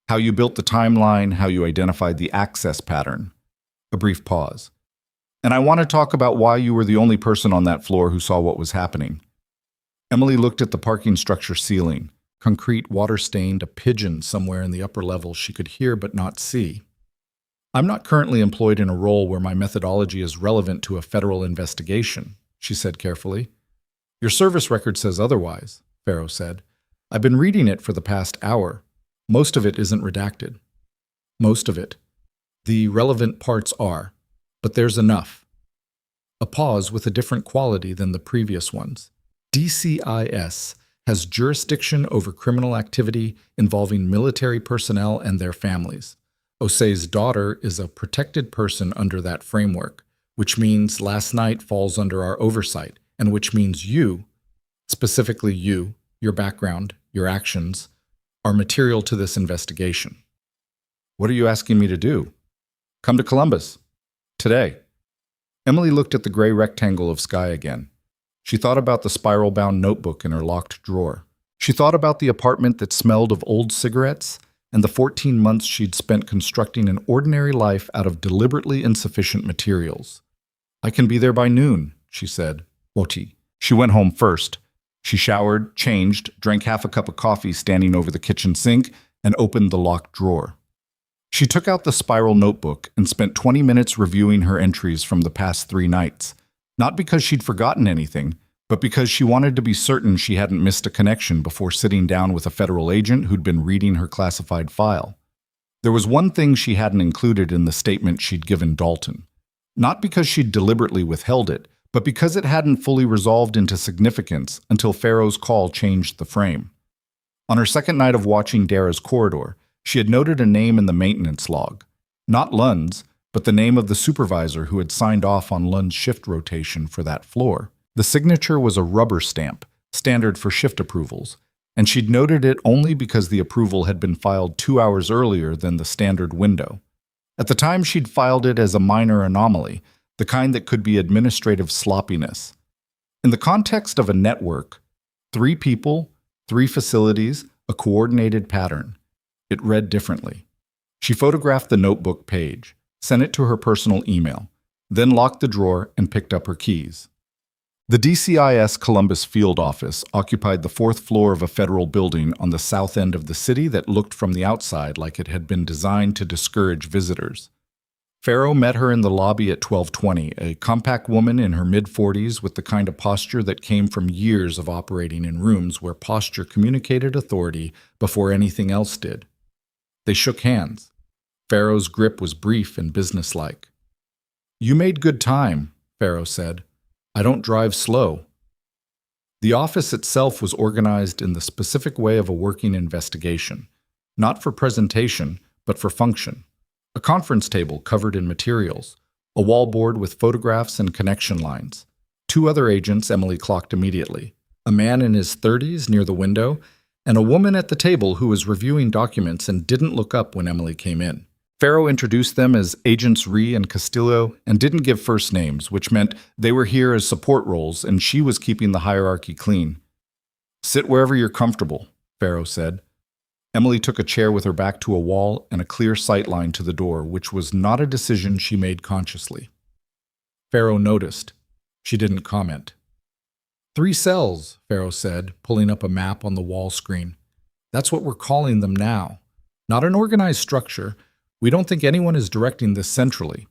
S1: how you built the timeline, how you identified the access pattern. A brief pause. And I want to talk about why you were the only person on that floor who saw what was happening. Emily looked at the parking structure ceiling, concrete water-stained, a pigeon somewhere in the upper level she could hear but not see. I'm not currently employed in a role where my methodology is relevant to a federal investigation, she said carefully. Your service record says otherwise, Farrow said. I've been reading it for the past hour. Most of it isn't redacted. Most of it. The relevant parts are, but there's enough. A pause with a different quality than the previous ones. DCIS has jurisdiction over criminal activity involving military personnel and their families. Osei's daughter is a protected person under that framework, which means last night falls under our oversight, and which means you, specifically you, your background, your actions, are material to this investigation. What are you asking me to do? Come to Columbus. Today. Emily looked at the gray rectangle of sky again. She thought about the spiral-bound notebook in her locked drawer. She thought about the apartment that smelled of old cigarettes and the 14 months she'd spent constructing an ordinary life out of deliberately insufficient materials. I can be there by noon, she said. Woti. She went home first. She showered, changed, drank half a cup of coffee standing over the kitchen sink, and opened the locked drawer. She took out the spiral notebook and spent 20 minutes reviewing her entries from the past 3 nights, not because she'd forgotten anything, but because she wanted to be certain she hadn't missed a connection before sitting down with a federal agent who'd been reading her classified file. There was one thing she hadn't included in the statement she'd given Dalton, not because she'd deliberately withheld it, but because it hadn't fully resolved into significance until Farrow's call changed the frame. On her second night of watching Dara's corridor, she had noted a name in the maintenance log. Not Lund's, but the name of the supervisor who had signed off on Lund's shift rotation for that floor. The signature was a rubber stamp, standard for shift approvals, and she'd noted it only because the approval had been filed 2 hours earlier than the standard window. At the time, she'd filed it as a minor anomaly, the kind that could be administrative sloppiness. In the context of a network, 3 people, 3 facilities, a coordinated pattern. It read differently. She photographed the notebook page, sent it to her personal email, then locked the drawer and picked up her keys. The DCIS Columbus field office occupied the 4th floor of a federal building on the south end of the city that looked from the outside like it had been designed to discourage visitors. Farrow met her in the lobby at 12:20, a compact woman in her mid-40s with the kind of posture that came from years of operating in rooms where posture communicated authority before anything else did. They shook hands. Farrow's grip was brief and businesslike. "You made good time," Farrow said. "I don't drive slow." The office itself was organized in the specific way of a working investigation, not for presentation, but for function. A conference table covered in materials, a wallboard with photographs and connection lines. Two other agents Emily clocked immediately, a man in his 30s near the window, and a woman at the table who was reviewing documents and didn't look up when Emily came in. Farrow introduced them as Agents Ree and Castillo and didn't give first names, which meant they were here as support roles and she was keeping the hierarchy clean. "Sit wherever you're comfortable," Farrow said. Emily took a chair with her back to a wall and a clear sight line to the door, which was not a decision she made consciously. Farrow noticed. She didn't comment. "3 cells," Farrow said, pulling up a map on the wall screen. "That's what we're calling them now. Not an organized structure. We don't think anyone is directing this centrally.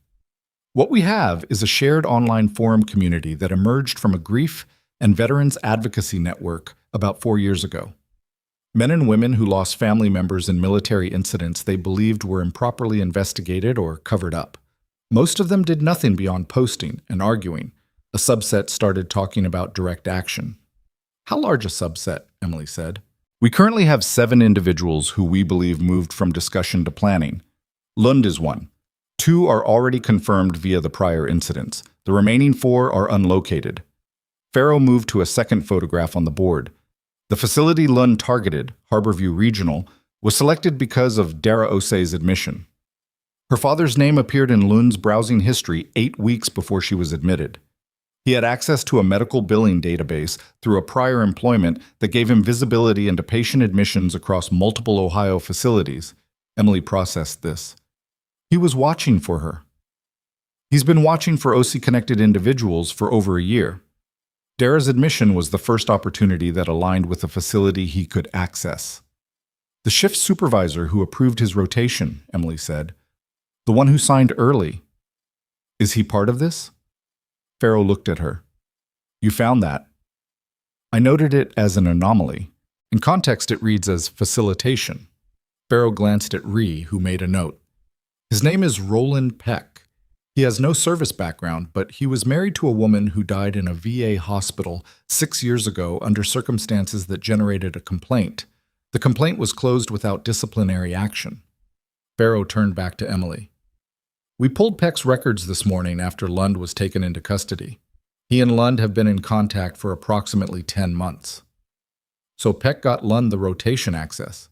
S1: What we have is a shared online forum community that emerged from a grief and veterans advocacy network about 4 years ago. Men and women who lost family members in military incidents they believed were improperly investigated or covered up. Most of them did nothing beyond posting and arguing. A subset started talking about direct action. "How large a subset?" Emily said. "We currently have 7 individuals who we believe moved from discussion to planning. Lund is one. 2 are already confirmed via the prior incidents. The remaining 4 are unlocated." Farrow moved to a second photograph on the board. The facility Lund targeted, Harborview Regional, was selected because of Dara Osei's admission. Her father's name appeared in Lund's browsing history 8 weeks before she was admitted. He had access to a medical billing database through a prior employment that gave him visibility into patient admissions across multiple Ohio facilities. Emily processed this. He was watching for her. He's been watching for OC-connected individuals for over a year. Dara's admission was the first opportunity that aligned with a facility he could access. "The shift supervisor who approved his rotation," Emily said. "The one who signed early. Is he part of this?" Farrow looked at her. "You found that." "I noted it as an anomaly. In context, it reads as facilitation." Farrow glanced at Ree, who made a note. "His name is Roland Peck. He has no service background, but he was married to a woman who died in a VA hospital 6 years ago under circumstances that generated a complaint. The complaint was closed without disciplinary action." Farrow turned back to Emily. "We pulled Peck's records this morning after Lund was taken into custody. He and Lund have been in contact for approximately 10 months. So Peck got Lund the rotation access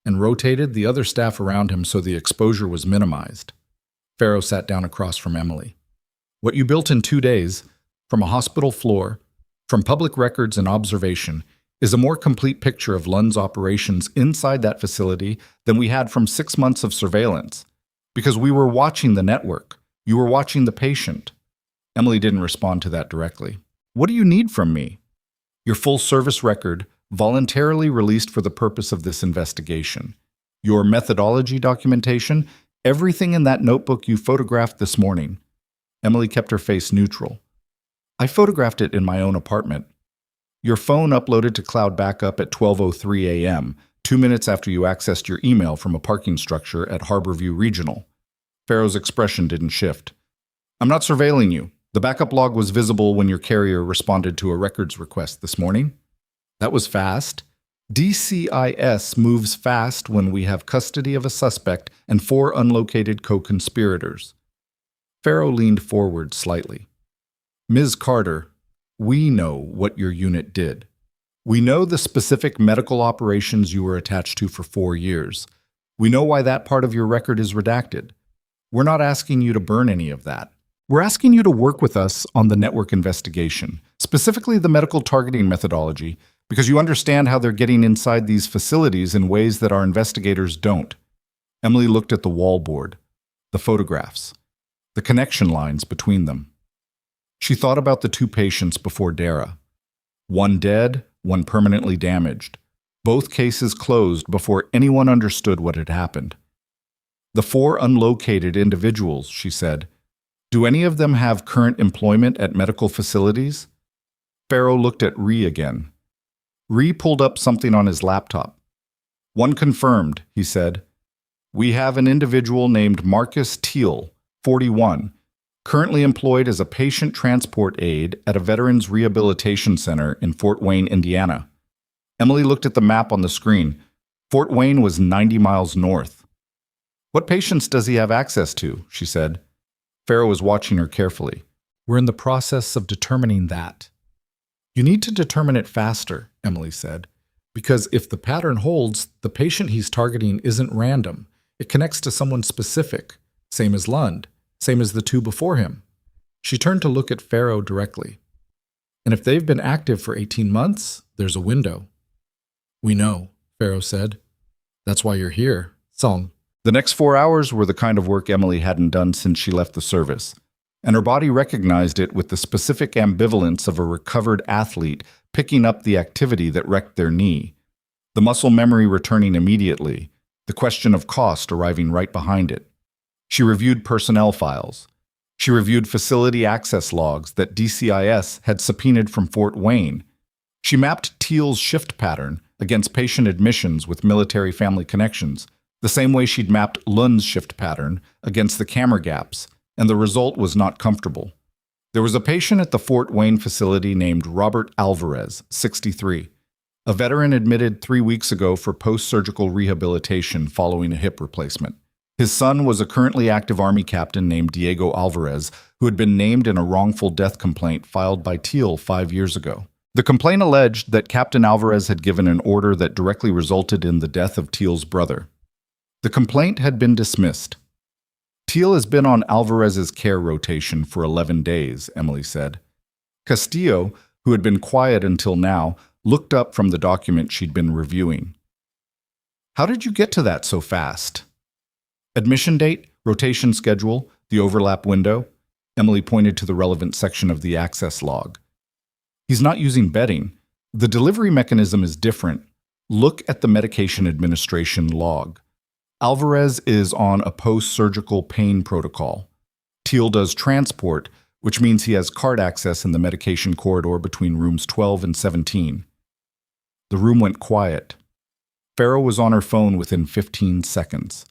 S1: and rotated the other staff around him so the exposure was minimized." Farrow sat down across from Emily. "What you built in 2 days, from a hospital floor, from public records and observation, is a more complete picture of Lund's operations inside that facility than we had from 6 months of surveillance. Because we were watching the network. You were watching the patient." Emily didn't respond to that directly. "What do you need from me?" "Your full service record, voluntarily released for the purpose of this investigation. Your methodology documentation, everything in that notebook you photographed this morning." Emily kept her face neutral. "I photographed it in my own apartment. Your phone uploaded to cloud backup at 12:03 a.m., 2 minutes after you accessed your email from a parking structure at Harborview Regional." Farrow's expression didn't shift. "I'm not surveilling you. The backup log was visible when your carrier responded to a records request this morning." "That was fast." "DCIS moves fast when we have custody of a suspect and 4 unlocated co-conspirators." Farrow leaned forward slightly. "Ms. Carter, we know what your unit did. We know the specific medical operations you were attached to for 4 years. We know why that part of your record is redacted. We're not asking you to burn any of that. We're asking you to work with us on the network investigation, specifically the medical targeting methodology, because you understand how they're getting inside these facilities in ways that our investigators don't." Emily looked at the wallboard, the photographs, the connection lines between them. She thought about the 2 patients before Dara. One dead, one permanently damaged. Both cases closed before anyone understood what had happened. The 4 unlocated individuals, she said. Do any of them have current employment at medical facilities? Farrow looked at Ree again. Ree pulled up something on his laptop. One confirmed, he said. We have an individual named Marcus Teal, 41, currently employed as a patient transport aide at a veterans rehabilitation center in Fort Wayne, Indiana. Emily looked at the map on the screen. Fort Wayne was 90 miles north. What patients does he have access to? She said. Farrow was watching her carefully. We're in the process of determining that. You need to determine it faster, Emily said, because if the pattern holds, the patient he's targeting isn't random. It connects to someone specific, same as Lund, same as the 2 before him. She turned to look at Farrow directly. And if they've been active for 18 months, there's a window. We know, Farrow said. That's why you're here, Song. The next 4 hours were the kind of work Emily hadn't done since she left the service, and her body recognized it with the specific ambivalence of a recovered athlete picking up the activity that wrecked their knee, the muscle memory returning immediately, the question of cost arriving right behind it. She reviewed personnel files. She reviewed facility access logs that DCIS had subpoenaed from Fort Wayne. She mapped Teal's shift pattern against patient admissions with military family connections, the same way she'd mapped Lund's shift pattern against the camera gaps, and the result was not comfortable. There was a patient at the Fort Wayne facility named Robert Alvarez, 63, a veteran admitted 3 weeks ago for post-surgical rehabilitation following a hip replacement. His son was a currently active Army captain named Diego Alvarez, who had been named in a wrongful death complaint filed by Teal 5 years ago. The complaint alleged that Captain Alvarez had given an order that directly resulted in the death of Teal's brother. The complaint had been dismissed. Teal has been on Alvarez's care rotation for 11 days, Emily said. Castillo, who had been quiet until now, looked up from the document she'd been reviewing. How did you get to that so fast? Admission date, rotation schedule, the overlap window. Emily pointed to the relevant section of the access log. He's not using bedding. The delivery mechanism is different. Look at the medication administration log. Alvarez is on a post-surgical pain protocol. Teal does transport, which means he has cart access in the medication corridor between rooms 12 and 17. The room went quiet. Farrow was on her phone within 15 seconds.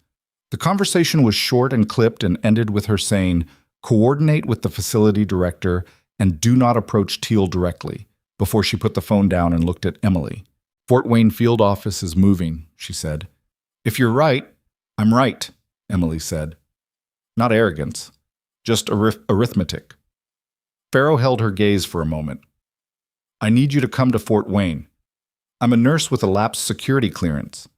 S1: The conversation was short and clipped and ended with her saying, "Coordinate with the facility director and do not approach Teal directly," before she put the phone down and looked at Emily. "Fort Wayne field office is moving," she said. "If you're right, I'm right," Emily said. Not arrogance, just arithmetic. Farrow held her gaze for a moment. "I need you to come to Fort Wayne. I'm a nurse with a lapsed security clearance.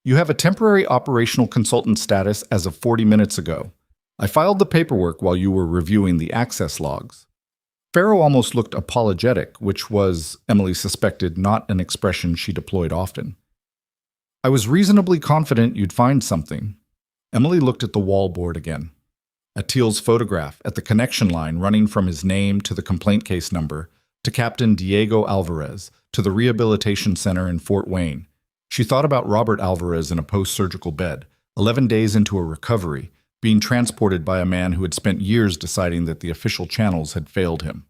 S1: You have a temporary operational consultant status as of 40 minutes ago. I filed the paperwork while you were reviewing the access logs." Farrow almost looked apologetic, which was, Emily suspected, not an expression she deployed often. "I was reasonably confident you'd find something." Emily looked at the wall board again. At Teal's photograph, at the connection line running from his name to the complaint case number, to Captain Diego Alvarez, to the rehabilitation center in Fort Wayne. She thought about Robert Alvarez in a post-surgical bed, 11 days into a recovery, being transported by a man who had spent years deciding that the official channels had failed him.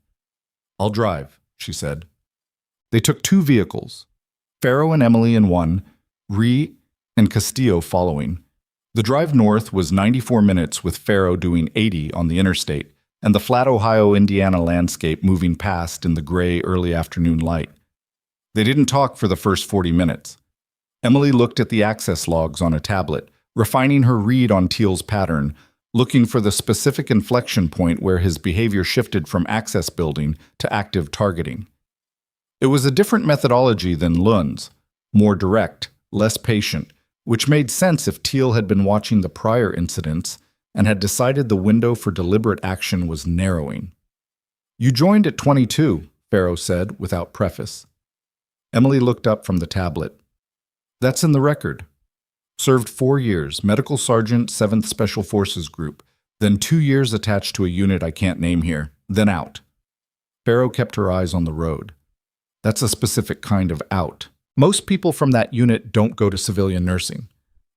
S1: "I'll drive," she said. They took 2 vehicles, Farrow and Emily in one, Ree and Castillo following. The drive north was 94 minutes with Farrow doing 80 on the interstate, and the flat Ohio-Indiana landscape moving past in the gray early afternoon light. They didn't talk for the first 40 minutes. Emily looked at the access logs on a tablet, refining her read on Teal's pattern, looking for the specific inflection point where his behavior shifted from access building to active targeting. It was a different methodology than Lund's, more direct, less patient, which made sense if Teal had been watching the prior incidents and had decided the window for deliberate action was narrowing. "You joined at 22, Farrow said without preface. Emily looked up from the tablet. "That's in the record. Served 4 years, medical sergeant, 7th Special Forces Group, then 2 years attached to a unit I can't name here, then out." Farrow kept her eyes on the road. "That's a specific kind of out. Most people from that unit don't go to civilian nursing.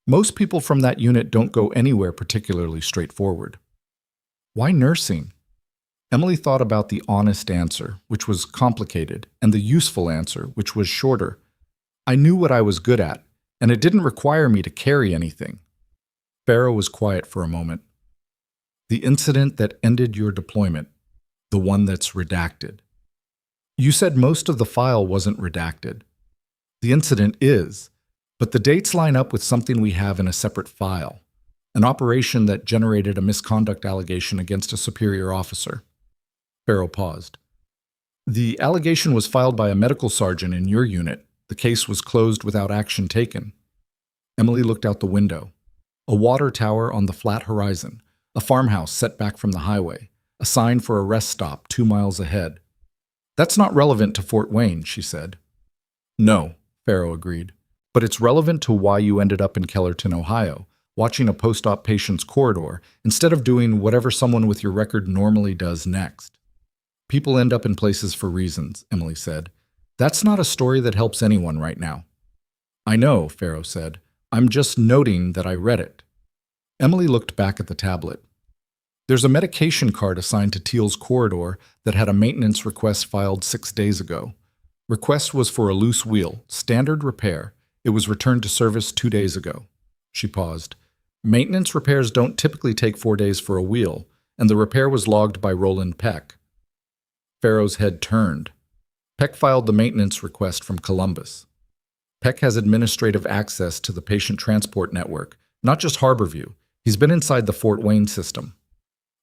S1: Most people from that unit don't go anywhere particularly straightforward. Why nursing? Emily thought about the honest answer, which was complicated, and the useful answer, which was shorter. I knew what I was good at, and it didn't require me to carry anything. Pharaoh was quiet for a moment. The incident that ended your deployment, the one that's redacted. You said most of the file wasn't redacted. The incident is, but the dates line up with something we have in a separate file, an operation that generated a misconduct allegation against a superior officer. Pharaoh paused. The allegation was filed by a medical sergeant in your unit. The case was closed without action taken. Emily looked out the window. A water tower on the flat horizon, a farmhouse set back from the highway, a sign for a rest stop 2 miles ahead. That's not relevant to Fort Wayne, she said. No, Pharaoh agreed, but it's relevant to why you ended up in Kellerton, Ohio, watching a post-op patient's corridor instead of doing whatever someone with your record normally does next. People end up in places for reasons, Emily said. That's not a story that helps anyone right now. I know, Pharaoh said. I'm just noting that I read it. Emily looked back at the tablet. There's a medication card assigned to Teal's corridor that had a maintenance request filed 6 days ago. Request was for a loose wheel, standard repair. It was returned to service 2 days ago. She paused. Maintenance repairs don't typically take 4 days for a wheel, and the repair was logged by Roland Peck. Pharaoh's head turned. Peck filed the maintenance request from Columbus. Peck has administrative access to the patient transport network, not just Harborview. He's been inside the Fort Wayne system.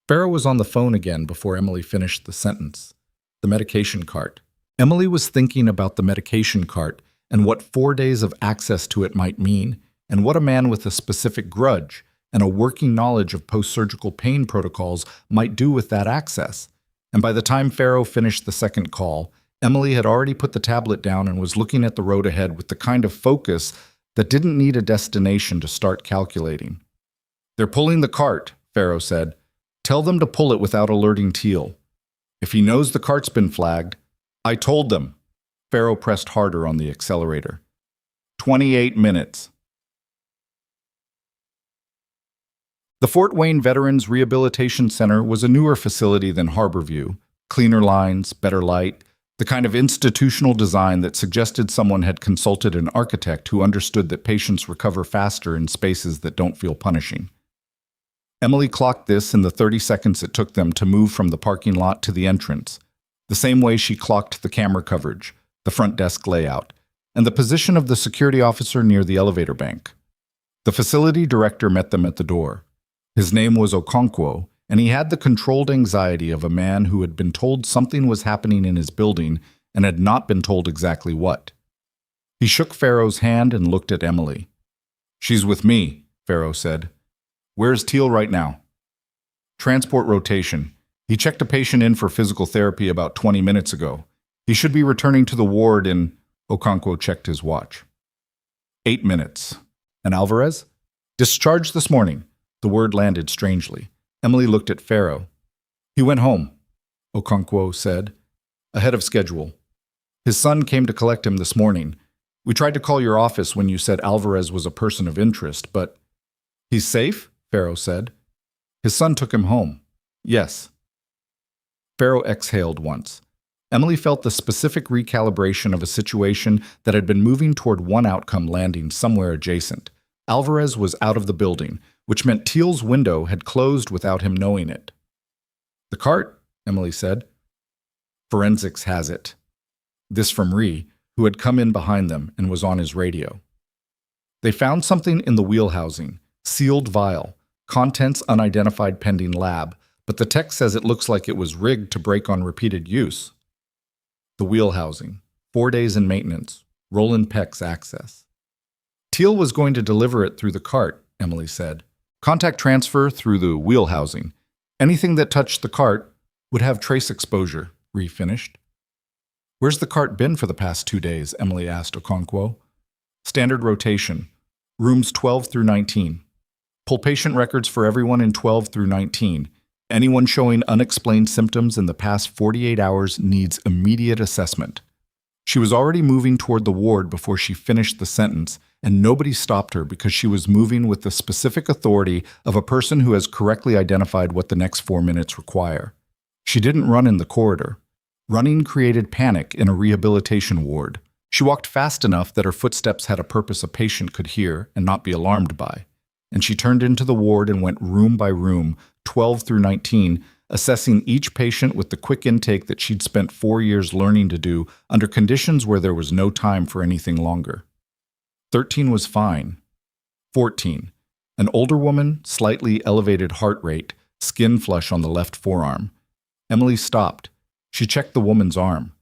S1: Pharaoh was on the phone again before Emily finished the sentence. The medication cart. Emily was thinking about the medication cart and what 4 days of access to it might mean, and what a man with a specific grudge and a working knowledge of post-surgical pain protocols might do with that access. And by the time Pharaoh finished the second call, Emily had already put the tablet down and was looking at the road ahead with the kind of focus that didn't need a destination to start calculating. They're pulling the cart, Pharaoh said. Tell them to pull it without alerting Teal. If he knows the cart's been flagged, I told them. Pharaoh pressed harder on the accelerator. 28 minutes. The Fort Wayne Veterans Rehabilitation Center was a newer facility than Harborview. Cleaner lines, better light, the kind of institutional design that suggested someone had consulted an architect who understood that patients recover faster in spaces that don't feel punishing. Emily clocked this in the 30 seconds it took them to move from the parking lot to the entrance, the same way she clocked the camera coverage, the front desk layout, and the position of the security officer near the elevator bank. The facility director met them at the door. His name was Okonkwo, and he had the controlled anxiety of a man who had been told something was happening in his building and had not been told exactly what. He shook Pharaoh's hand and looked at Emily. She's with me, Pharaoh said. Where's Teal right now? Transport rotation. He checked a patient in for physical therapy about 20 minutes ago. He should be returning to the ward in... Okonkwo checked his watch. 8 minutes. And Alvarez? Discharged this morning. The word landed strangely. Emily looked at Pharaoh. He went home, Okonkwo said, ahead of schedule. His son came to collect him this morning. We tried to call your office when you said Alvarez was a person of interest, but... He's safe? Pharaoh said. His son took him home. Yes. Pharaoh exhaled once. Emily felt the specific recalibration of a situation that had been moving toward one outcome landing somewhere adjacent. Alvarez was out of the building, which meant Teal's window had closed without him knowing it. The cart, Emily said. Forensics has it. This from Ree, who had come in behind them and was on his radio. They found something in the wheel housing, sealed vial, contents unidentified pending lab, but the text says it looks like it was rigged to break on repeated use. The wheel housing, 4 days in maintenance, Roland Peck's access. Teal was going to deliver it through the cart, Emily said. Contact transfer through the wheel housing. Anything that touched the cart would have trace exposure, Ree finished. Where's the cart been for the past 2 days? Emily asked Okonkwo. Standard rotation. Rooms 12 through 19. Pull patient records for everyone in 12 through 19. Anyone showing unexplained symptoms in the past 48 hours needs immediate assessment. She was already moving toward the ward before she finished the sentence, and nobody stopped her because she was moving with the specific authority of a person who has correctly identified what the next 4 minutes require. She didn't run in the corridor. Running created panic in a rehabilitation ward. She walked fast enough that her footsteps had a purpose a patient could hear and not be alarmed by. And she turned into the ward and went room by room, 12 through 19, assessing each patient with the quick intake that she'd spent 4 years learning to do under conditions where there was no time for anything longer. 13 was fine. 14. An older woman, slightly elevated heart rate, skin flush on the left forearm. Emily stopped. She checked the woman's arm.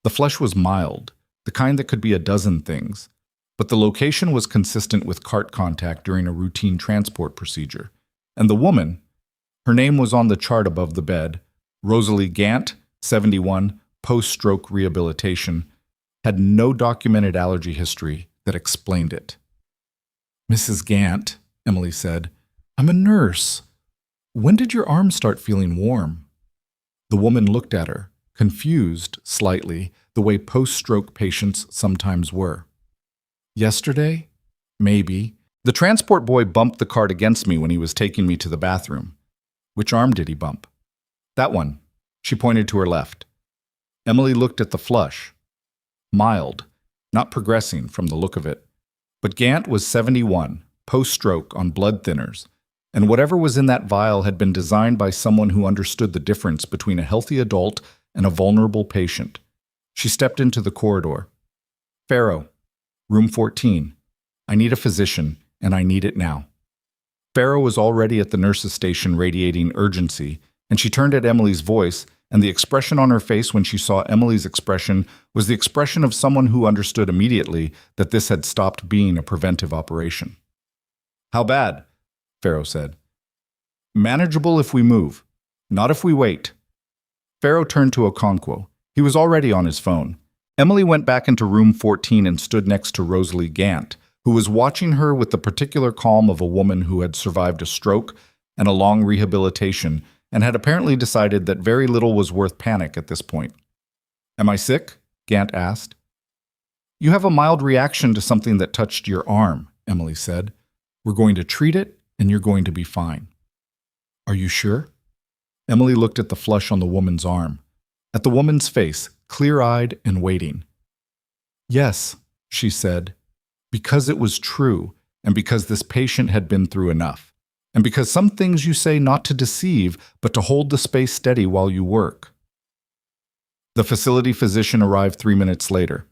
S1: The flush was mild, the kind that could be a dozen things, but the location was consistent with cart contact during a routine transport procedure. And the woman, her name was on the chart above the bed, Rosalie Gant, 71, post-stroke rehabilitation, had no documented allergy history that explained it. "Mrs. Gant," Emily said, "I'm a nurse. When did your arm start feeling warm?" The woman looked at her, confused slightly, the way post-stroke patients sometimes were. "Yesterday? Maybe. The transport boy bumped the cart against me when he was taking me to the bathroom." "Which arm did he bump?" "That one." She pointed to her left. Emily looked at the flush. Mild, not progressing from the look of it. But Gant was 71, post-stroke on blood thinners, and whatever was in that vial had been designed by someone who understood the difference between a healthy adult and a vulnerable patient. She stepped into the corridor. "Farrow, room 14. I need a physician, and I need it now." Farrow was already at the nurse's station radiating urgency, and she turned at Emily's voice, and the expression on her face when she saw Emily's expression was the expression of someone who understood immediately that this had stopped being a preventive operation. "How bad?" Farrow said. "Manageable if we move, not if we wait." Farrow turned to Okonkwo. He was already on his phone. Emily went back into room 14 and stood next to Rosalie Gant, who was watching her with the particular calm of a woman who had survived a stroke and a long rehabilitation and had apparently decided that very little was worth panic at this point. "Am I sick?" Gant asked. "You have a mild reaction to something that touched your arm," Emily said. "We're going to treat it, and you're going to be fine." "Are you sure?" Emily looked at the flush on the woman's arm, at the woman's face, clear-eyed and waiting. "Yes," she said, "because it was true, and because this patient had been through enough, and because some things you say not to deceive, but to hold the space steady while you work." The facility physician arrived 3 minutes later.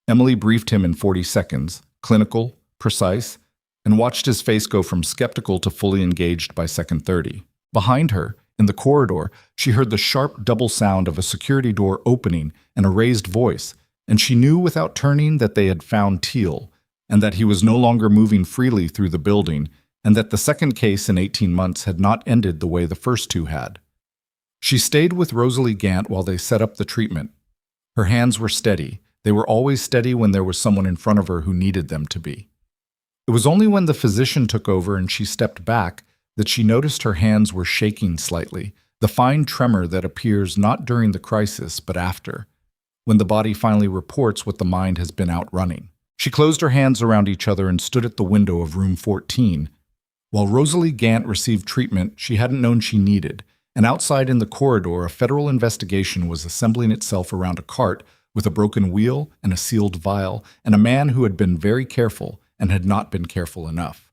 S1: Emily briefed him in 40 seconds, clinical, precise, and watched his face go from skeptical to fully engaged by second 30. Behind her, in the corridor, she heard the sharp double sound of a security door opening and a raised voice, and she knew without turning that they had found Teal, and that he was no longer moving freely through the building, and that the second case in 18 months had not ended the way the first two had. She stayed with Rosalie Gant while they set up the treatment. Her hands were steady. They were always steady when there was someone in front of her who needed them to be. It was only when the physician took over and she stepped back that she noticed her hands were shaking slightly, the fine tremor that appears not during the crisis but after, when the body finally reports what the mind has been outrunning. She closed her hands around each other and stood at the window of room 14. While Rosalie Gant received treatment she hadn't known she needed, and outside in the corridor a federal investigation was assembling itself around a cart with a broken wheel and a sealed vial, and a man who had been very careful and had not been careful enough.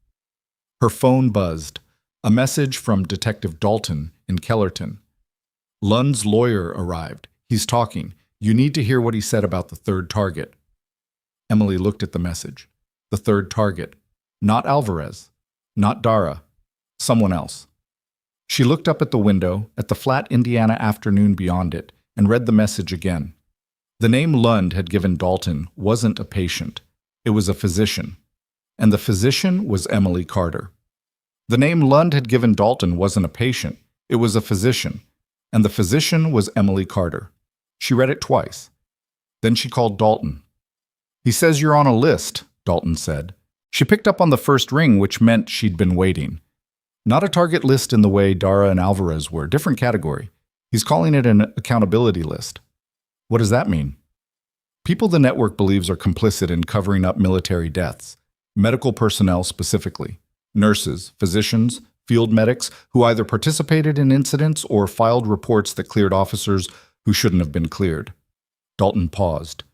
S1: Her phone buzzed. A message from Detective Dalton in Kellerton. "Lund's lawyer arrived. He's talking. You need to hear what he said about the third target." Emily looked at the message. The third target. Not Alvarez. Not Dara. Someone else. She looked up at the window, at the flat Indiana afternoon beyond it, and read the message again. The name Lund had given Dalton wasn't a patient. It was a physician. And the physician was Emily Carter. The name Lund had given Dalton wasn't a patient. It was a physician. And the physician was Emily Carter. She read it twice. Then she called Dalton. "He says you're on a list," Dalton said. She picked up on the first ring, which meant she'd been waiting. Not a target list in the way Dara and Alvarez were, different category. He's calling it an accountability list. "What does that mean?" People the network believes are complicit in covering up military deaths, medical personnel specifically, nurses, physicians, field medics who either participated in incidents or filed reports that cleared officers who shouldn't have been cleared. Dalton paused.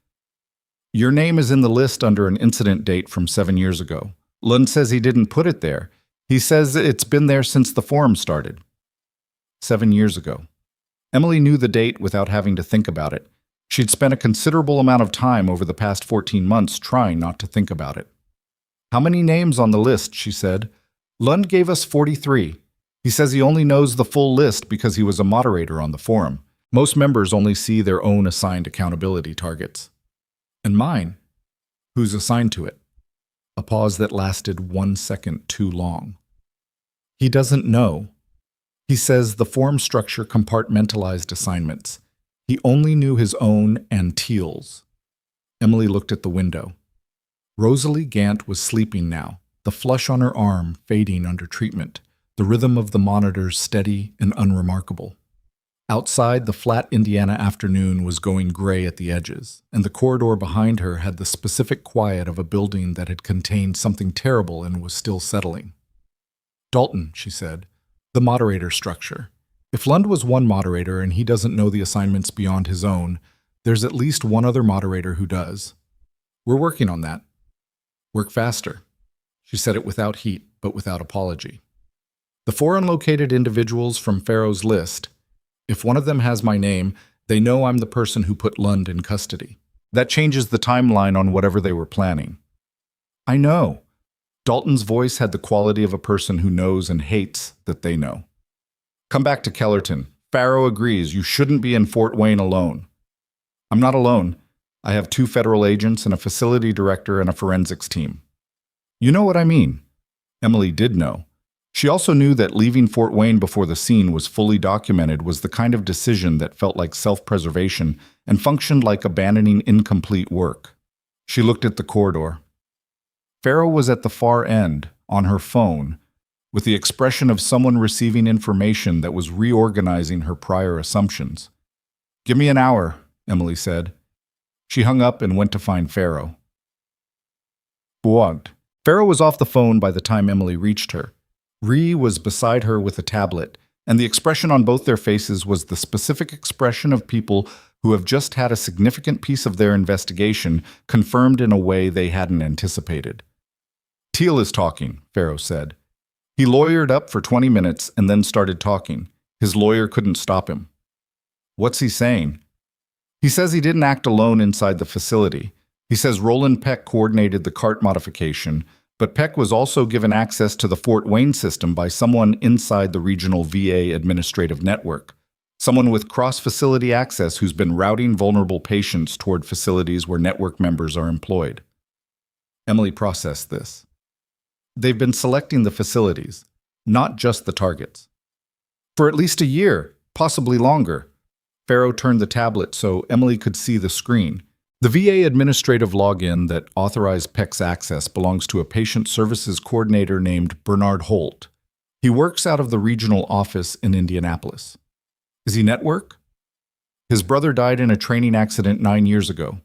S1: Your name is in the list under an incident date from 7 years ago. Lund says he didn't put it there. He says it's been there since the forum started. 7 years ago. Emily knew the date without having to think about it. She'd spent a considerable amount of time over the past 14 months trying not to think about it. How many names on the list, she said. Lund gave us 43. He says he only knows the full list because he was a moderator on the forum. Most members only see their own assigned accountability targets. And mine? Who's assigned to it? A pause that lasted 1 second too long. He doesn't know. He says the forum structure compartmentalized assignments. He only knew his own and Teal's. Emily looked at the window. Rosalie Gant was sleeping now, the flush on her arm fading under treatment, the rhythm of the monitors steady and unremarkable. Outside, the flat Indiana afternoon was going gray at the edges, and the corridor behind her had the specific quiet of a building that had contained something terrible and was still settling. Dalton, she said, the moderator structure. If Lund was one moderator and he doesn't know the assignments beyond his own, there's at least one other moderator who does. We're working on that. Work faster. She said it without heat, but without apology. The 4 unlocated individuals from Pharaoh's list, if one of them has my name, they know I'm the person who put Lund in custody. That changes the timeline on whatever they were planning. I know. Dalton's voice had the quality of a person who knows and hates that they know. Come back to Kellerton. Pharaoh agrees you shouldn't be in Fort Wayne alone. I'm not alone. I have 2 federal agents and a facility director and a forensics team. You know what I mean. Emily did know. She also knew that leaving Fort Wayne before the scene was fully documented was the kind of decision that felt like self-preservation and functioned like abandoning incomplete work. She looked at the corridor. Pharaoh was at the far end, on her phone, with the expression of someone receiving information that was reorganizing her prior assumptions. Give me an hour, Emily said. She hung up and went to find Pharaoh. Buogged. Pharaoh was off the phone by the time Emily reached her. Ree was beside her with a tablet, and the expression on both their faces was the specific expression of people who have just had a significant piece of their investigation confirmed in a way they hadn't anticipated. Teal is talking, Pharaoh said. He lawyered up for 20 minutes and then started talking. His lawyer couldn't stop him. What's he saying? He says he didn't act alone inside the facility. He says Roland Peck coordinated the cart modification, but Peck was also given access to the Fort Wayne system by someone inside the regional VA administrative network, someone with cross-facility access who's been routing vulnerable patients toward facilities where network members are employed. Emily processed this. They've been selecting the facilities, not just the targets. For at least a year, possibly longer. Pharaoh turned the tablet so Emily could see the screen. The VA administrative login that authorized Peck's access belongs to a patient services coordinator named Bernard Holt. He works out of the regional office in Indianapolis. Is he network? His brother died in a training accident 9 years ago.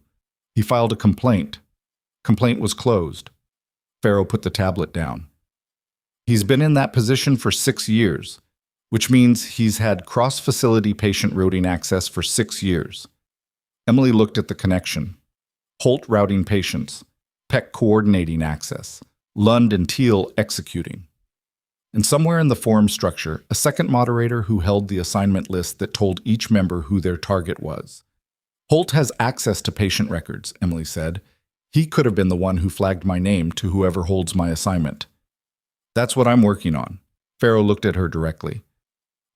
S1: He filed a complaint. Complaint was closed. Pharaoh put the tablet down. He's been in that position for 6 years, which means he's had cross-facility patient routing access for 6 years. Emily looked at the connection. Holt routing patients, Peck coordinating access, Lund and Teal executing. And somewhere in the forum structure, a second moderator who held the assignment list that told each member who their target was. Holt has access to patient records, Emily said. He could have been the one who flagged my name to whoever holds my assignment. That's what I'm working on. Pharaoh looked at her directly.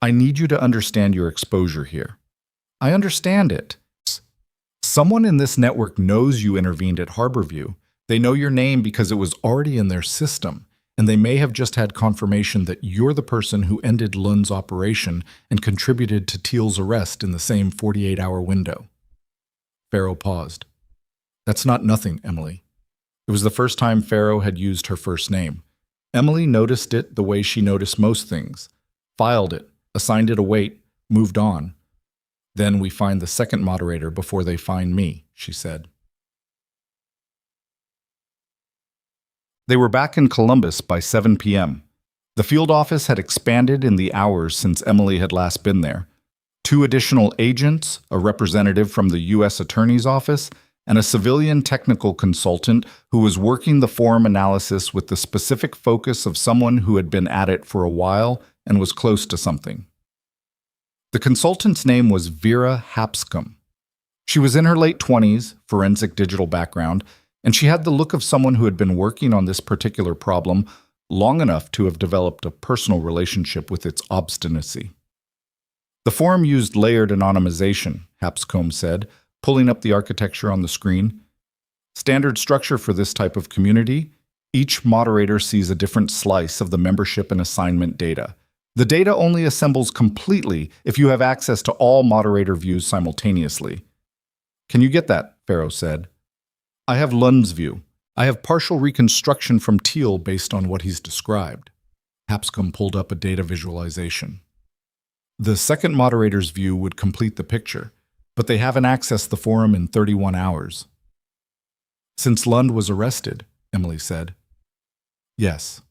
S1: I need you to understand your exposure here. I understand it. Someone in this network knows you intervened at Harborview. They know your name because it was already in their system, and they may have just had confirmation that you're the person who ended Lund's operation and contributed to Teal's arrest in the same 48-hour window. Pharaoh paused. That's not nothing, Emily. It was the first time Pharaoh had used her first name. Emily noticed it the way she noticed most things. Filed it, assigned it a weight, moved on. Then we find the second moderator before they find me, she said. They were back in Columbus by 7 p.m. The field office had expanded in the hours since Emily had last been there. 2 additional agents, a representative from the U.S. Attorney's Office, and a civilian technical consultant who was working the form analysis with the specific focus of someone who had been at it for a while and was close to something. The consultant's name was Vera Hapscom. She was in her late 20s, forensic digital background, and she had the look of someone who had been working on this particular problem long enough to have developed a personal relationship with its obstinacy. The forum used layered anonymization, Hapscom said, pulling up the architecture on the screen. Standard structure for this type of community: each moderator sees a different slice of the membership and assignment data. The data only assembles completely if you have access to all moderator views simultaneously. Can you get that? Farrow said. I have Lund's view. I have partial reconstruction from Teal based on what he's described. Hapscom pulled up a data visualization. The second moderator's view would complete the picture, but they haven't accessed the forum in 31 hours. Since Lund was arrested, Emily said. Yes.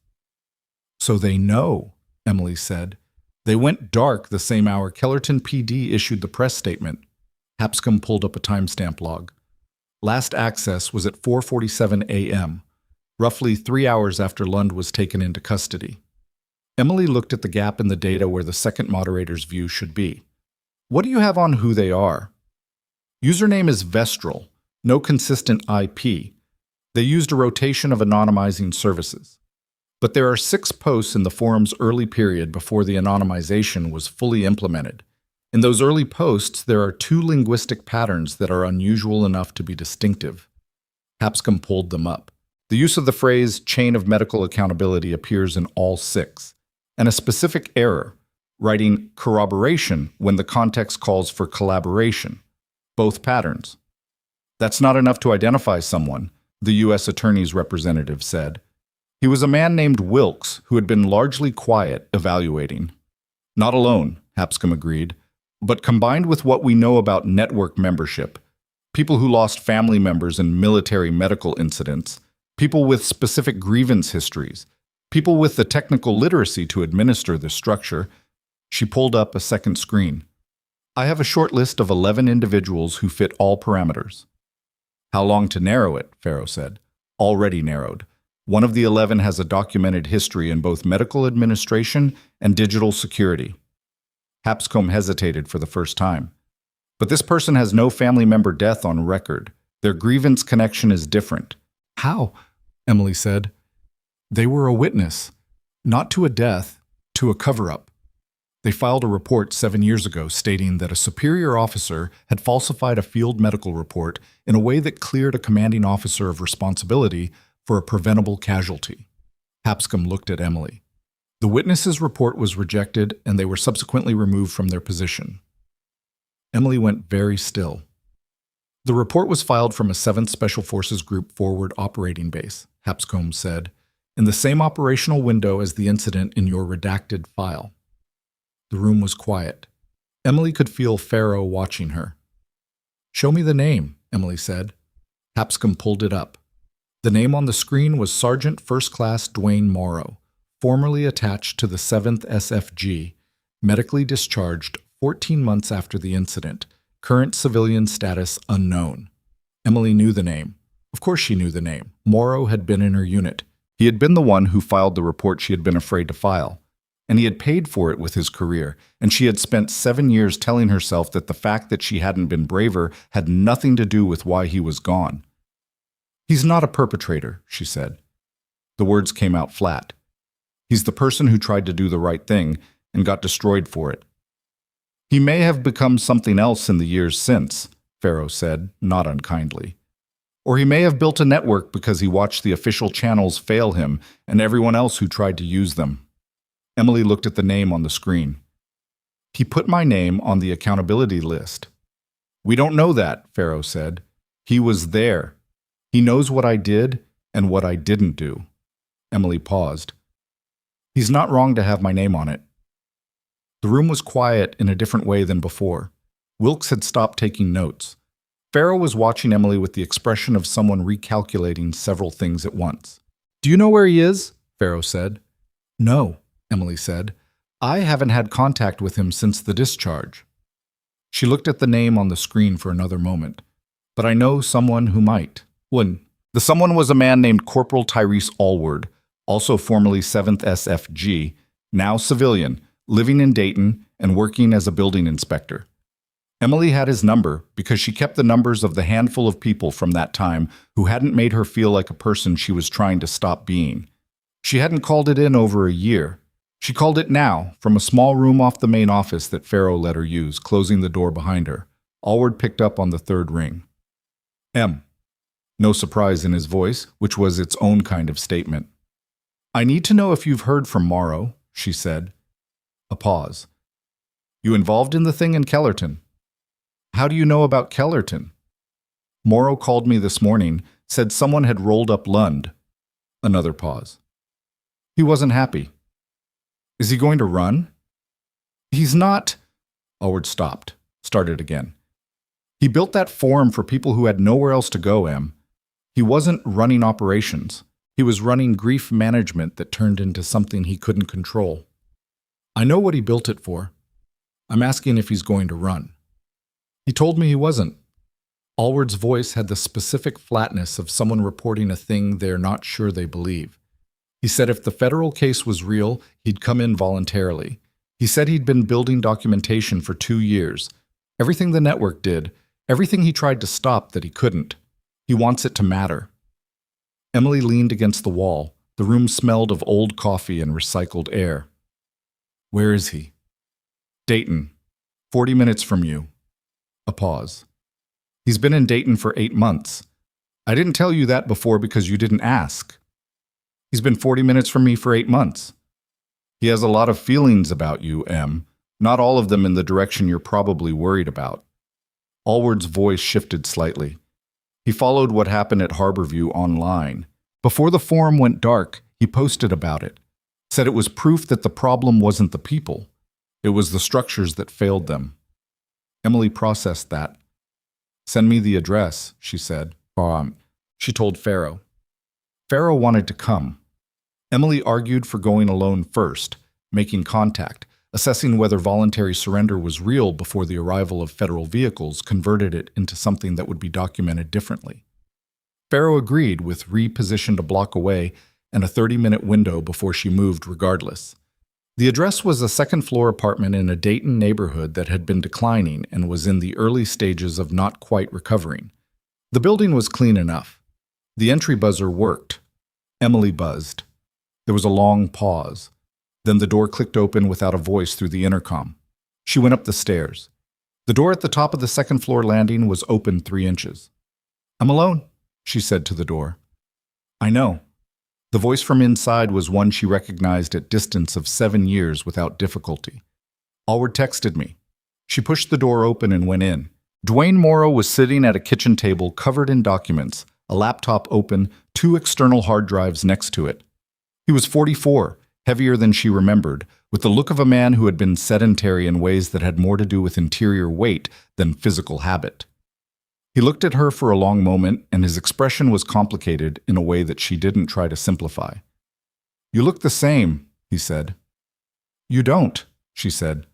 S1: So they know, Emily said. They went dark the same hour Kellerton PD issued the press statement. Hapscom pulled up a timestamp log. Last access was at 4:47 a.m., roughly 3 hours after Lund was taken into custody. Emily looked at the gap in the data where the second moderator's view should be. What do you have on who they are? Username is Vestral, no consistent IP. They used a rotation of anonymizing services. But there are 6 posts in the forum's early period before the anonymization was fully implemented. In those early posts, there are 2 linguistic patterns that are unusual enough to be distinctive. Hapscom pulled them up. The use of the phrase chain of medical accountability appears in all 6, and a specific error, writing corroboration when the context calls for collaboration. Both patterns. That's not enough to identify someone, the U.S. Attorney's representative said. He was a man named Wilkes who had been largely quiet, evaluating. Not alone, Hapscom agreed, but combined with what we know about network membership, people who lost family members in military medical incidents, people with specific grievance histories, people with the technical literacy to administer this structure. She pulled up a second screen. I have a short list of 11 individuals who fit all parameters. How long to narrow it? Farrow said. Already narrowed. One of the 11 has a documented history in both medical administration and digital security. Hapscom hesitated for the first time. But this person has no family member death on record. Their grievance connection is different. How? Emily said. They were a witness, not to a death, to a cover-up. They filed a report 7 years ago stating that a superior officer had falsified a field medical report in a way that cleared a commanding officer of responsibility for a preventable casualty. Hapscom looked at Emily. The witness's report was rejected, and they were subsequently removed from their position. Emily went very still. The report was filed from a 7th Special Forces Group forward operating base, Hapscom said, in the same operational window as the incident in your redacted file. The room was quiet. Emily could feel Farrow watching her. Show me the name, Emily said. Hapscom pulled it up. The name on the screen was Sergeant First Class Dwayne Morrow, formerly attached to the 7th SFG, medically discharged 14 months after the incident, current civilian status unknown. Emily knew the name. Of course she knew the name. Morrow had been in her unit. He had been the one who filed the report she had been afraid to file. And he had paid for it with his career, and she had spent 7 years telling herself that the fact that she hadn't been braver had nothing to do with why he was gone. He's not a perpetrator, she said. The words came out flat. He's the person who tried to do the right thing and got destroyed for it. He may have become something else in the years since, Farrow said, not unkindly. Or he may have built a network because he watched the official channels fail him and everyone else who tried to use them. Emily looked at the name on the screen. He put my name on the accountability list. We don't know that, Farrow said. He was there. He knows what I did and what I didn't do. Emily paused. He's not wrong to have my name on it. The room was quiet in a different way than before. Wilkes had stopped taking notes. Farrow was watching Emily with the expression of someone recalculating several things at once. Do you know where he is? Pharaoh said. No, Emily said. I haven't had contact with him since the discharge. She looked at the name on the screen for another moment. But I know someone who might. When the someone was a man named Corporal Tyrese Allward, also formerly 7th SFG, now civilian, living in Dayton and working as a building inspector. Emily had his number because she kept the numbers of the handful of people from that time who hadn't made her feel like a person she was trying to stop being. She hadn't called it in over a year. She called it now, from a small room off the main office that Pharaoh let her use, closing the door behind her. Allward picked up on the third ring. M. No surprise in his voice, which was its own kind of statement. I need to know if you've heard from Morrow, she said. A pause. You involved in the thing in Kellerton? How do you know about Kellerton? Morrow called me this morning, said someone had rolled up Lund. Another pause. He wasn't happy. Is he going to run? He's not. Allward stopped, started again. He built that forum for people who had nowhere else to go, Em. He wasn't running operations. He was running grief management that turned into something he couldn't control. I know what he built it for. I'm asking if he's going to run. He told me he wasn't. Allward's voice had the specific flatness of someone reporting a thing they're not sure they believe. He said if the federal case was real, he'd come in voluntarily. He said he'd been building documentation for 2 years. Everything the network did, everything he tried to stop that he couldn't. He wants it to matter. Emily leaned against the wall. The room smelled of old coffee and recycled air. Where is he? Dayton. 40 minutes from you. A pause. He's been in Dayton for 8 months. I didn't tell you that before because you didn't ask. He's been 40 minutes from me for 8 months. He has a lot of feelings about you, Em. Not all of them in the direction you're probably worried about. Allward's voice shifted slightly. He followed what happened at Harborview online. Before the forum went dark, he posted about it. Said it was proof that the problem wasn't the people. It was the structures that failed them. Emily processed that. Send me the address, she said. She told Pharaoh. Pharaoh wanted to come. Emily argued for going alone first, making contact, assessing whether voluntary surrender was real before the arrival of federal vehicles converted it into something that would be documented differently. Pharaoh agreed with repositioned a block away and a 30-minute window before she moved regardless. The address was a second-floor apartment in a Dayton neighborhood that had been declining and was in the early stages of not quite recovering. The building was clean enough. The entry buzzer worked. Emily buzzed. There was a long pause. Then the door clicked open without a voice through the intercom. She went up the stairs. The door at the top of the second-floor landing was open 3 inches. I'm alone, she said to the door. I know. The voice from inside was one she recognized at distance of 7 years without difficulty. Allward texted me. She pushed the door open and went in. Dwayne Morrow was sitting at a kitchen table covered in documents, a laptop open, 2 external hard drives next to it. He was 44, heavier than she remembered, with the look of a man who had been sedentary in ways that had more to do with interior weight than physical habit. He looked at her for a long moment, and his expression was complicated in a way that she didn't try to simplify. You look the same, he said. You don't, she said.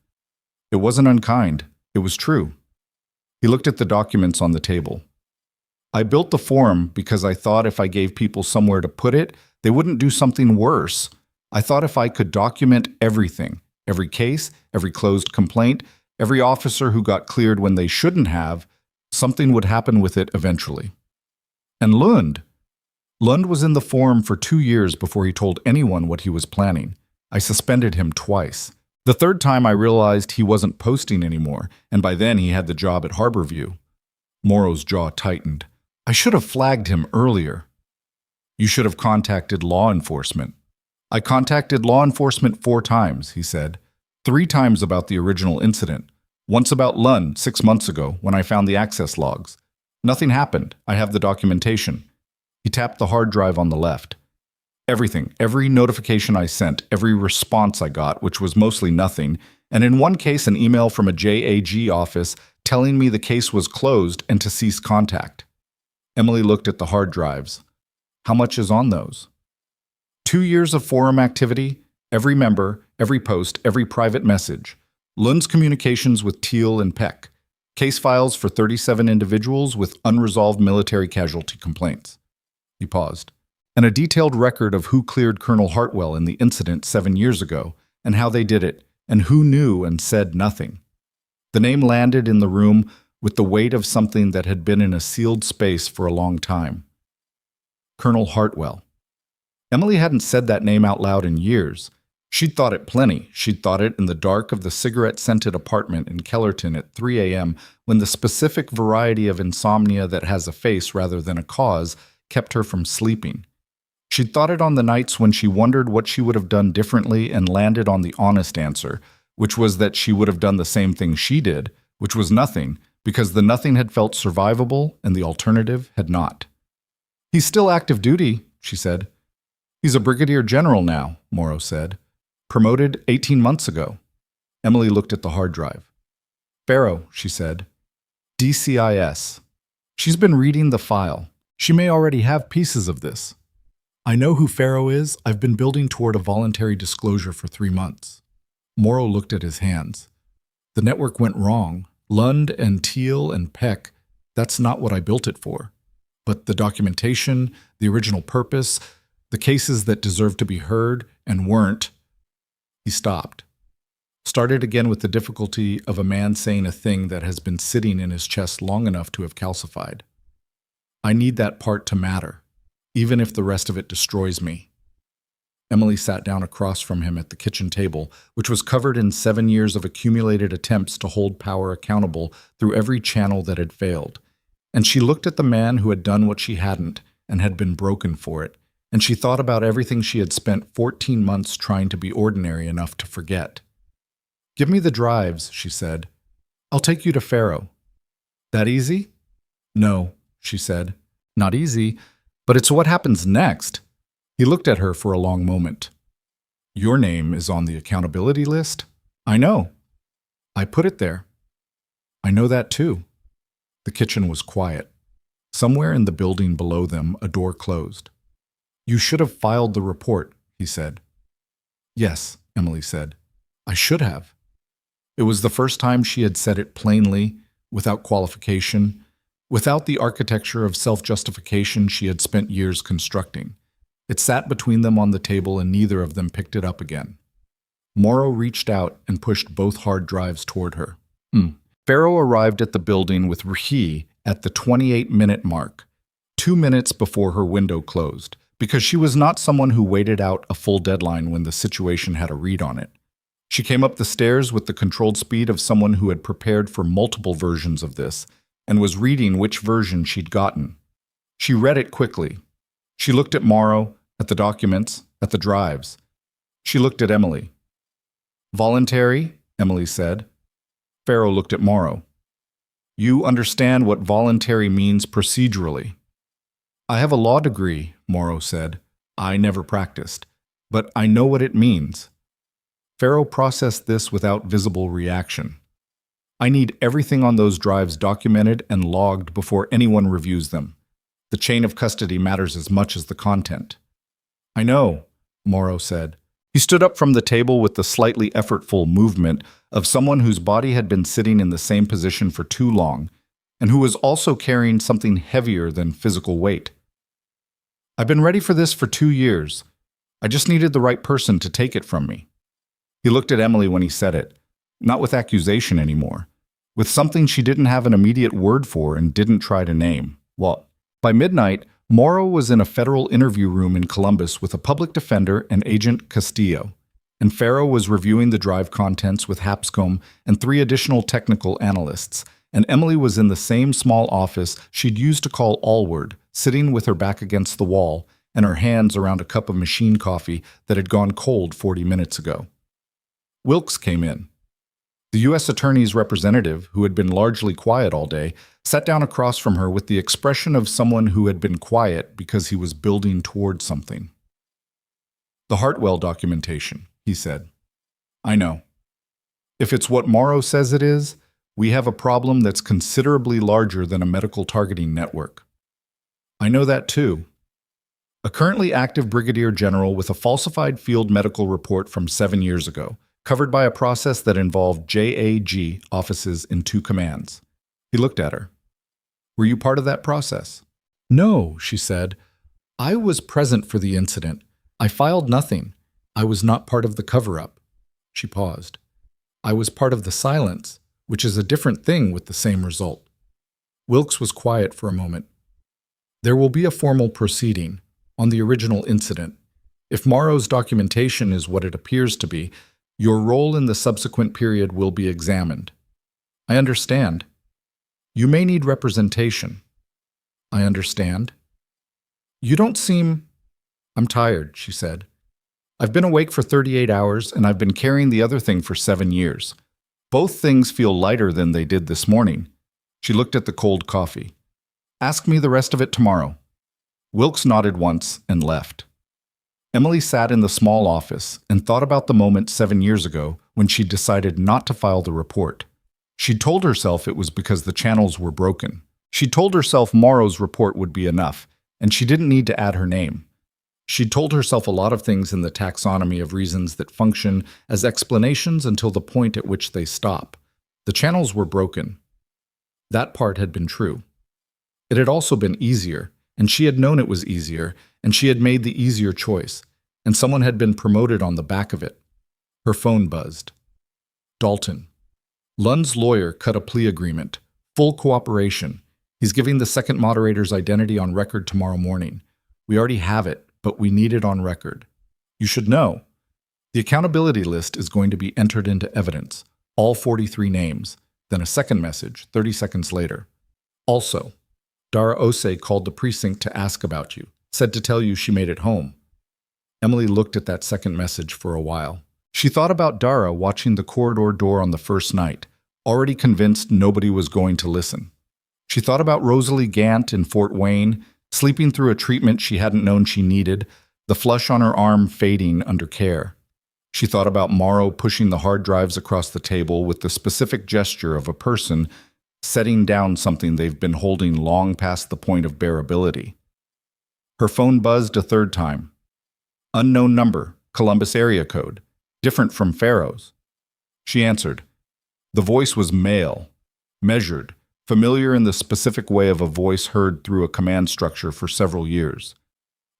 S1: It wasn't unkind. It was true. He looked at the documents on the table. I built the forum because I thought if I gave people somewhere to put it, they wouldn't do something worse. I thought if I could document everything, every case, every closed complaint, every officer who got cleared when they shouldn't have, something would happen with it eventually. And Lund was in the forum for 2 years before he told anyone what he was planning. I suspended him twice. The third time I realized he wasn't posting anymore, and by then he had the job at Harborview. Morrow's jaw tightened. I should have flagged him earlier. You should have contacted law enforcement. I contacted law enforcement 4 times, he said. 3 times about the original incident. Once about Lund 6 months ago when I found the access logs. Nothing happened. I have the documentation. He tapped the hard drive on the left. Everything, every notification I sent, every response I got, which was mostly nothing, and in one case an email from a JAG office telling me the case was closed and to cease contact. Emily looked at the hard drives. How much is on those? 2 years of forum activity, every member, every post, every private message. Lund's communications with Thiel and Peck. Case files for 37 individuals with unresolved military casualty complaints. He paused. And a detailed record of who cleared Colonel Hartwell in the incident 7 years ago, and how they did it, and who knew and said nothing. The name landed in the room with the weight of something that had been in a sealed space for a long time. Colonel Hartwell. Emily hadn't said that name out loud in years. She'd thought it plenty. She'd thought it in the dark of the cigarette-scented apartment in Kellerton at 3 a.m. when the specific variety of insomnia that has a face rather than a cause kept her from sleeping. She'd thought it on the nights when she wondered what she would have done differently and landed on the honest answer, which was that she would have done the same thing she did, which was nothing, because the nothing had felt survivable and the alternative had not. He's still active duty, she said. He's a brigadier general now, Morrow said. Promoted 18 months ago. Emily looked at the hard drive. Farrow, she said. DCIS. She's been reading the file. She may already have pieces of this. I know who Farrow is. I've been building toward a voluntary disclosure for 3 months. Morrow looked at his hands. The network went wrong. Lund and Thiel and Peck, that's not what I built it for. But the documentation, the original purpose, the cases that deserved to be heard and weren't. He stopped. Started again with the difficulty of a man saying a thing that has been sitting in his chest long enough to have calcified. I need that part to matter, even if the rest of it destroys me. Emily sat down across from him at the kitchen table, which was covered in 7 years of accumulated attempts to hold power accountable through every channel that had failed. And she looked at the man who had done what she hadn't and had been broken for it, and she thought about everything she had spent 14 months trying to be ordinary enough to forget. Give me the drives, she said. I'll take you to Farrow. That easy? No, she said. Not easy, but it's what happens next. He looked at her for a long moment. Your name is on the accountability list? I know. I put it there. I know that too. The kitchen was quiet. Somewhere in the building below them, a door closed. You should have filed the report, he said. Yes, Emily said. I should have. It was the first time she had said it plainly, without qualification, without the architecture of self-justification she had spent years constructing. It sat between them on the table and neither of them picked it up again. Morrow reached out and pushed both hard drives toward her. Farrow arrived at the building with Rahi at the 28-minute mark, 2 minutes before her window closed, because she was not someone who waited out a full deadline when the situation had a read on it. She came up the stairs with the controlled speed of someone who had prepared for multiple versions of this and was reading which version she'd gotten. She read it quickly. She looked at Morrow, at the documents, at the drives. She looked at Emily. Voluntary, Emily said. Farrow looked at Morrow. You understand what voluntary means procedurally. I have a law degree, Morrow said. I never practiced, but I know what it means. Farrow processed this without visible reaction. I need everything on those drives documented and logged before anyone reviews them. The chain of custody matters as much as the content. I know, Morrow said. He stood up from the table with the slightly effortful movement of someone whose body had been sitting in the same position for too long, and who was also carrying something heavier than physical weight. I've been ready for this for 2 years. I just needed the right person to take it from me. He looked at Emily when he said it, not with accusation anymore, with something she didn't have an immediate word for and didn't try to name. Well, by midnight, Morrow was in a federal interview room in Columbus with a public defender and Agent Castillo, and Farrow was reviewing the drive contents with Hapscomb and 3 additional technical analysts, and Emily was in the same small office she'd used to call Allward, sitting with her back against the wall and her hands around a cup of machine coffee that had gone cold 40 minutes ago. Wilkes came in. The U.S. Attorney's representative, who had been largely quiet all day, sat down across from her with the expression of someone who had been quiet because he was building toward something. The Hartwell documentation, he said. I know. If it's what Morrow says it is, we have a problem that's considerably larger than a medical targeting network. I know that too. A currently active brigadier general with a falsified field medical report from 7 years ago, covered by a process that involved JAG offices in 2 commands. He looked at her. Were you part of that process? No, she said. I was present for the incident. I filed nothing. I was not part of the cover-up. She paused. I was part of the silence, which is a different thing with the same result. Wilkes was quiet for a moment. There will be a formal proceeding on the original incident. If Morrow's documentation is what it appears to be, your role in the subsequent period will be examined. I understand. You may need representation. I understand. You don't seem... I'm tired, she said. I've been awake for 38 hours, and I've been carrying the other thing for 7 years. Both things feel lighter than they did this morning. She looked at the cold coffee. Ask me the rest of it tomorrow. Wilkes nodded once and left. Emily sat in the small office and thought about the moment 7 years ago when she decided not to file the report. She told herself it was because the channels were broken. She told herself Morrow's report would be enough, and she didn't need to add her name. She told herself a lot of things in the taxonomy of reasons that function as explanations until the point at which they stop. The channels were broken. That part had been true. It had also been easier, and she had known it was easier, and she had made the easier choice, and someone had been promoted on the back of it. Her phone buzzed. Dalton. Lund's lawyer cut a plea agreement. Full cooperation. He's giving the second moderator's identity on record tomorrow morning. We already have it, but we need it on record. You should know. The accountability list is going to be entered into evidence, all 43 names, then a second message 30 seconds later. Also, Dara Osei called the precinct to ask about you, said to tell you she made it home. Emily looked at that second message for a while. She thought about Dara watching the corridor door on the first night, already convinced nobody was going to listen. She thought about Rosalie Gant in Fort Wayne, sleeping through a treatment she hadn't known she needed, the flush on her arm fading under care. She thought about Morrow pushing the hard drives across the table with the specific gesture of a person setting down something they've been holding long past the point of bearability. Her phone buzzed a third time. Unknown number, Columbus area code, different from Pharaoh's. She answered. The voice was male, measured, familiar in the specific way of a voice heard through a command structure for several years.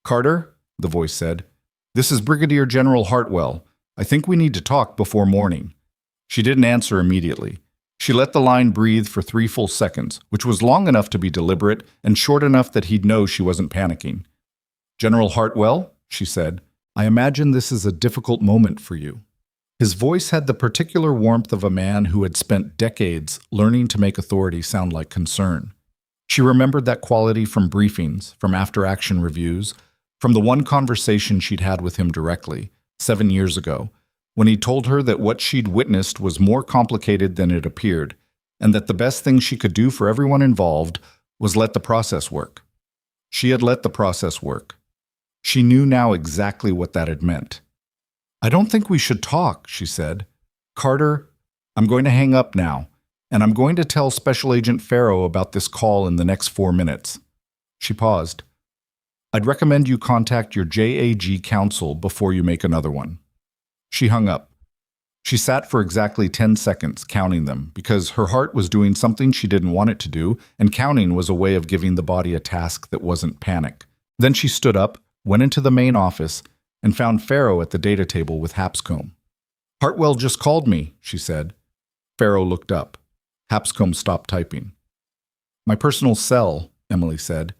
S1: Carter, the voice said, this is Brigadier General Hartwell. I think we need to talk before morning. She didn't answer immediately. She let the line breathe for 3 full seconds, which was long enough to be deliberate and short enough that he'd know she wasn't panicking. General Hartwell, she said, I imagine this is a difficult moment for you. His voice had the particular warmth of a man who had spent decades learning to make authority sound like concern. She remembered that quality from briefings, from after-action reviews, from the one conversation she'd had with him directly, 7 years ago, when he told her that what she'd witnessed was more complicated than it appeared, and that the best thing she could do for everyone involved was let the process work. She had let the process work. She knew now exactly what that had meant. I don't think we should talk, she said. Carter, I'm going to hang up now, and I'm going to tell Special Agent Farrow about this call in the next 4 minutes. She paused. I'd recommend you contact your JAG counsel before you make another one. She hung up. She sat for exactly 10 seconds, counting them, because her heart was doing something she didn't want it to do, and counting was a way of giving the body a task that wasn't panic. Then she stood up, went into the main office, and found Farrow at the data table with Hapscomb. Hartwell just called me, she said. Farrow looked up. Hapscomb stopped typing. My personal cell, Emily said.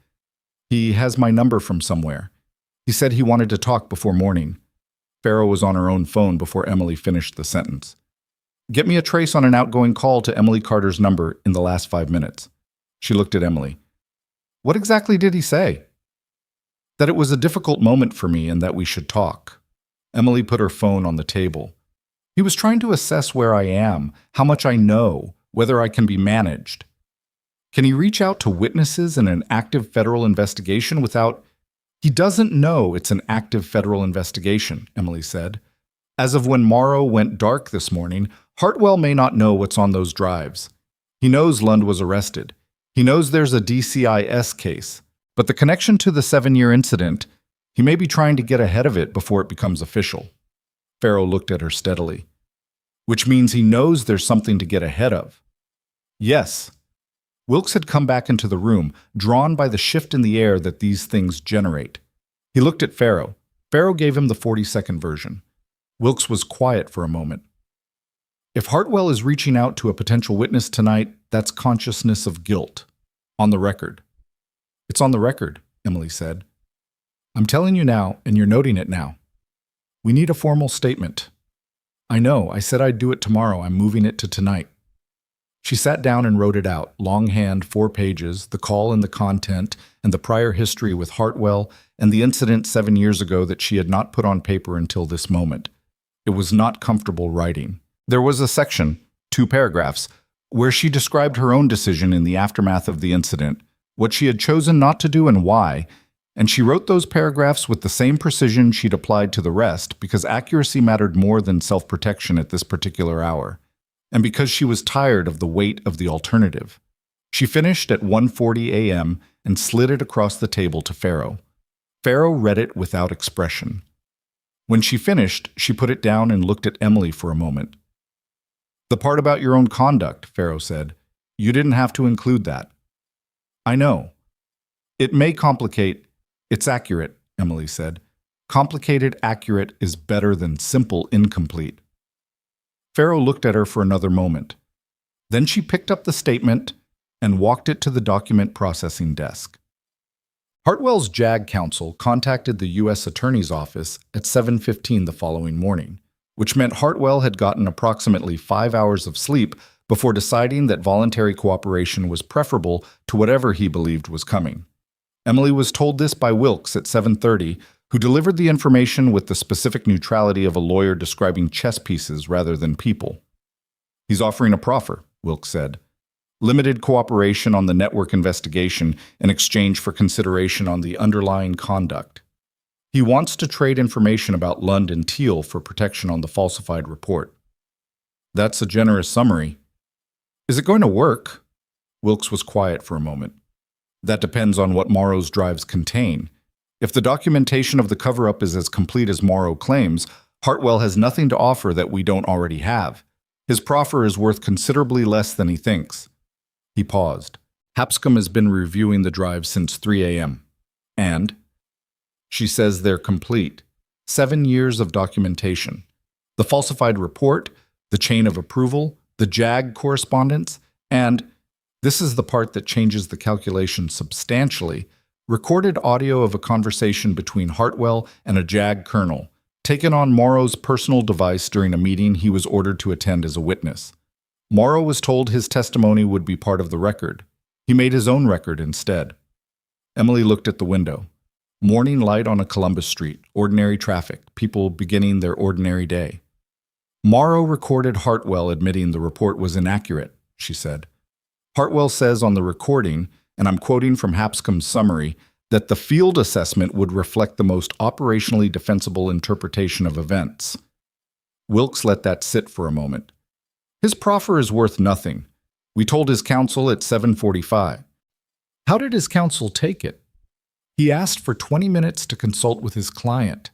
S1: He has my number from somewhere. He said he wanted to talk before morning. Farrow was on her own phone before Emily finished the sentence. Get me a trace on an outgoing call to Emily Carter's number in the last 5 minutes. She looked at Emily. What exactly did he say? That it was a difficult moment for me and that we should talk. Emily put her phone on the table. He was trying to assess where I am, how much I know, whether I can be managed. Can he reach out to witnesses in an active federal investigation without... He doesn't know it's an active federal investigation, Emily said. As of when Morrow went dark this morning, Hartwell may not know what's on those drives. He knows Lund was arrested. He knows there's a DCIS case. But the connection to the 7-year incident, He may be trying to get ahead of it before it becomes official. Farrow looked at her steadily. Which means he knows there's something to get ahead of. Yes. Wilkes had come back into the room, drawn by the shift in the air that these things generate. He looked at Farrow. Farrow gave him the 40-second version. Wilkes was quiet for a moment. If Hartwell is reaching out to a potential witness tonight, that's consciousness of guilt. On the record. It's on the record, Emily said. I'm telling you now, and you're noting it now. We need a formal statement. I know, I said I'd do it tomorrow. I'm moving it to tonight. She sat down and wrote it out, longhand, 4 pages, the call and the content, and the prior history with Hartwell, and the incident 7 years ago that she had not put on paper until this moment. It was not comfortable writing. There was a section, 2 paragraphs, where she described her own decision in the aftermath of the incident, what she had chosen not to do and why, and she wrote those paragraphs with the same precision she'd applied to the rest because accuracy mattered more than self-protection at this particular hour, and because she was tired of the weight of the alternative. She finished at 1:40 a.m. and slid it across the table to Farrow. Farrow read it without expression. When she finished, she put it down and looked at Emily for a moment. The part about your own conduct, Farrow said. You didn't have to include that. I know. It may complicate. It's accurate, Emily said. Complicated accurate is better than simple incomplete. Farrow looked at her for another moment. Then she picked up the statement and walked it to the document processing desk. Hartwell's JAG counsel contacted the U.S. Attorney's Office at 7:15 the following morning, which meant Hartwell had gotten approximately 5 hours of sleep before deciding that voluntary cooperation was preferable to whatever he believed was coming. Emily was told this by Wilkes at 7:30, who delivered the information with the specific neutrality of a lawyer describing chess pieces rather than people. He's offering a proffer, Wilkes said. Limited cooperation on the network investigation in exchange for consideration on the underlying conduct. He wants to trade information about Lund and Teal for protection on the falsified report. That's a generous summary. Is it going to work? Wilkes was quiet for a moment. That depends on what Morrow's drives contain. If the documentation of the cover-up is as complete as Morrow claims, Hartwell has nothing to offer that we don't already have. His proffer is worth considerably less than he thinks. He paused. Hapscom has been reviewing the drives since 3 a.m. And? She says they're complete. 7 years of documentation. The falsified report, the chain of approval, the JAG correspondence, and, this is the part that changes the calculation substantially, recorded audio of a conversation between Hartwell and a JAG colonel, taken on Morrow's personal device during a meeting he was ordered to attend as a witness. Morrow was told his testimony would be part of the record. He made his own record instead. Emily looked at the window. Morning light on a Columbus street, ordinary traffic, people beginning their ordinary day. Morrow recorded Hartwell admitting the report was inaccurate, she said. Hartwell says on the recording, and I'm quoting from Hapscom's summary, that the field assessment would reflect the most operationally defensible interpretation of events. Wilkes let that sit for a moment. His proffer is worth nothing. We told his counsel at 7:45. How did his counsel take it? He asked for 20 minutes to consult with his client.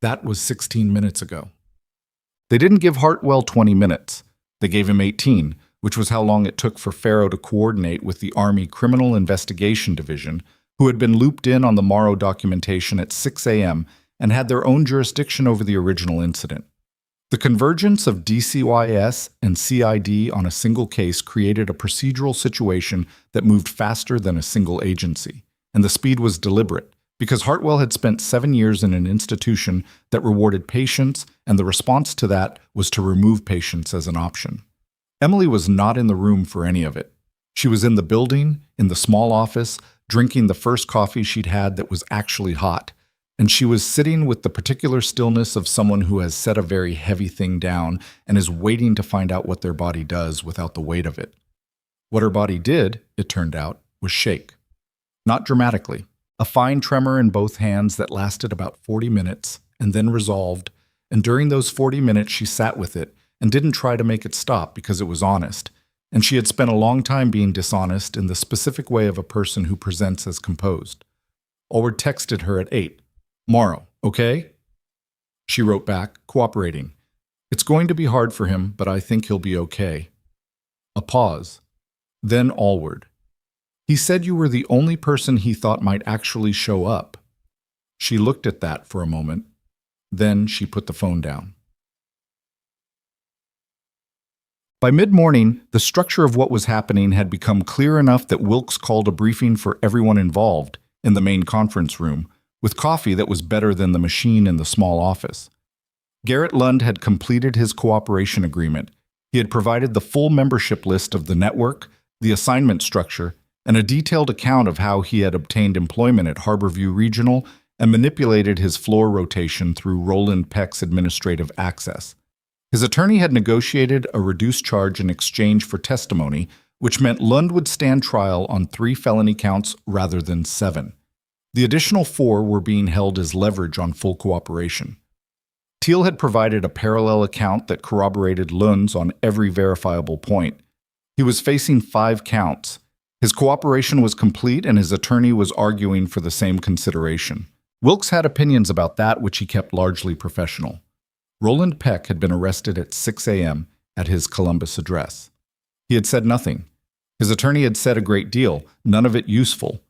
S1: That was 16 minutes ago. They didn't give Hartwell 20 minutes. They gave him 18, which was how long it took for Farrow to coordinate with the Army Criminal Investigation Division, who had been looped in on the Morrow documentation at 6 a.m. and had their own jurisdiction over the original incident. The convergence of DCYS and CID on a single case created a procedural situation that moved faster than a single agency, and the speed was deliberate, because Hartwell had spent 7 years in an institution that rewarded patience, and the response to that was to remove patience as an option. Emily was not in the room for any of it. She was in the building, in the small office, drinking the first coffee she'd had that was actually hot, and she was sitting with the particular stillness of someone who has set a very heavy thing down and is waiting to find out what their body does without the weight of it. What her body did, it turned out, was shake. Not dramatically. A fine tremor in both hands that lasted about 40 minutes and then resolved, and during those 40 minutes she sat with it and didn't try to make it stop because it was honest, and she had spent a long time being dishonest in the specific way of a person who presents as composed. Ulward texted her at 8. Morrow, okay? She wrote back, cooperating. It's going to be hard for him, but I think he'll be okay. A pause. Then Allward. He said you were the only person he thought might actually show up. She looked at that for a moment. Then she put the phone down. By mid-morning, the structure of what was happening had become clear enough that Wilkes called a briefing for everyone involved in the main conference room, with coffee that was better than the machine in the small office. Garrett Lund had completed his cooperation agreement. He had provided the full membership list of the network, the assignment structure, and a detailed account of how he had obtained employment at Harborview Regional and manipulated his floor rotation through Roland Peck's administrative access. His attorney had negotiated a reduced charge in exchange for testimony, which meant Lund would stand trial on 3 felony counts rather than 7. The additional 4 were being held as leverage on full cooperation. Thiel had provided a parallel account that corroborated Lund's on every verifiable point. He was facing 5 counts. His cooperation was complete and his attorney was arguing for the same consideration. Wilkes had opinions about that which he kept largely professional. Roland Peck had been arrested at 6 a.m. at his Columbus address. He had said nothing. His attorney had said a great deal, none of it useful.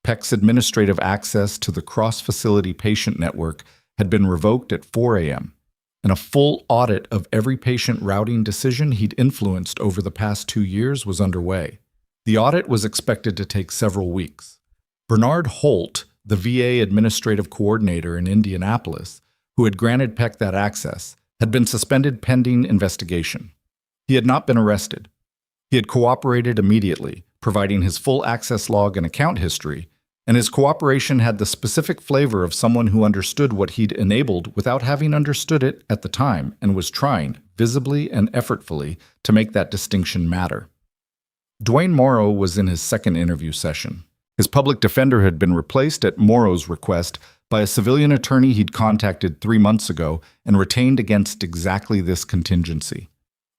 S1: Peck's administrative access to the cross-facility patient network had been revoked at 4 a.m., and a full audit of every patient routing decision he'd influenced over the past 2 years was underway. The audit was expected to take several weeks. Bernard Holt, the VA administrative coordinator in Indianapolis, who had granted Peck that access, had been suspended pending investigation. He had not been arrested. He had cooperated immediately, providing his full access log and account history, and his cooperation had the specific flavor of someone who understood what he'd enabled without having understood it at the time and was trying, visibly and effortfully, to make that distinction matter. Dwayne Morrow was in his second interview session. His public defender had been replaced at Morrow's request by a civilian attorney he'd contacted 3 months ago and retained against exactly this contingency.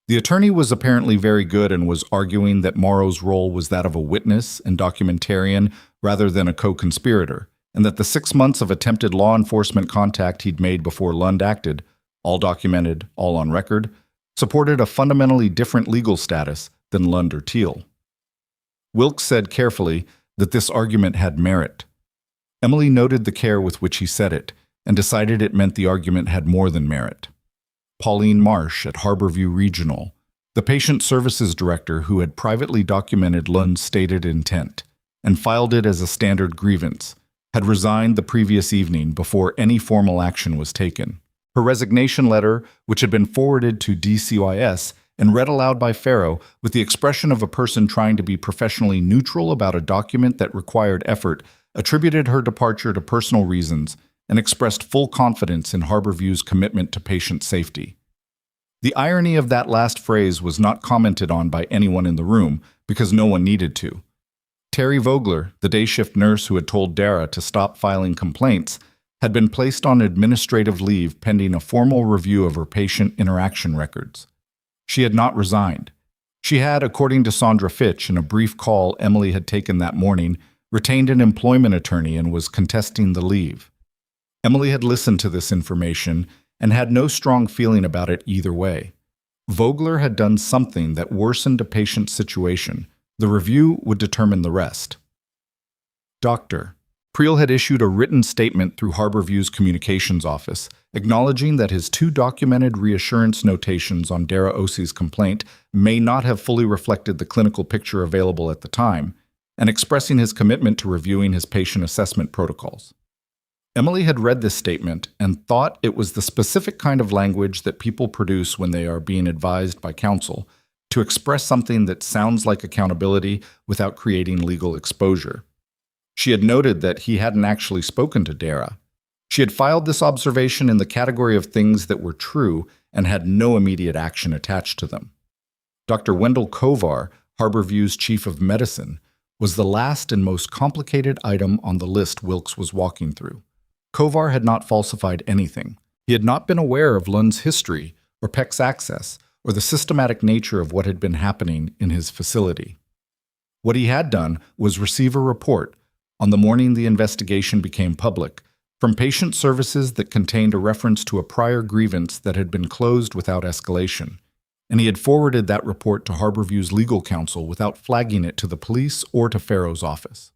S1: The attorney was apparently very good and was arguing that Morrow's role was that of a witness and documentarian rather than a co-conspirator, and that the 6 months of attempted law enforcement contact he'd made before Lund acted, all documented, all on record, supported a fundamentally different legal status than Lund or Thiel. Wilkes said carefully that this argument had merit. Emily noted the care with which he said it, and decided it meant the argument had more than merit. Pauline Marsh at Harborview Regional, the patient services director who had privately documented Lund's stated intent and filed it as a standard grievance, had resigned the previous evening before any formal action was taken. Her resignation letter, which had been forwarded to DCYS and read aloud by Farrow with the expression of a person trying to be professionally neutral about a document that required effort, attributed her departure to personal reasons and expressed full confidence in Harborview's commitment to patient safety. The irony of that last phrase was not commented on by anyone in the room because no one needed to. Terry Vogler, the day shift nurse who had told Dara to stop filing complaints, had been placed on administrative leave pending a formal review of her patient interaction records. She had not resigned. She had, according to Sandra Fitch in a brief call Emily had taken that morning, retained an employment attorney and was contesting the leave. Emily had listened to this information and had no strong feeling about it either way. Vogler had done something that worsened a patient's situation. The review would determine the rest. Dr. Priel had issued a written statement through Harborview's communications office, acknowledging that his 2 documented reassurance notations on Dara Osi's complaint may not have fully reflected the clinical picture available at the time, and expressing his commitment to reviewing his patient assessment protocols. Emily had read this statement and thought it was the specific kind of language that people produce when they are being advised by counsel to express something that sounds like accountability without creating legal exposure. She had noted that he hadn't actually spoken to Dara. She had filed this observation in the category of things that were true and had no immediate action attached to them. Dr. Wendell Kovar, Harborview's chief of medicine, was the last and most complicated item on the list Wilkes was walking through. Kovar had not falsified anything. He had not been aware of Lund's history or Peck's access or the systematic nature of what had been happening in his facility. What he had done was receive a report, on the morning the investigation became public, from patient services that contained a reference to a prior grievance that had been closed without escalation, and he had forwarded that report to Harborview's legal counsel without flagging it to the police or to Farrow's office.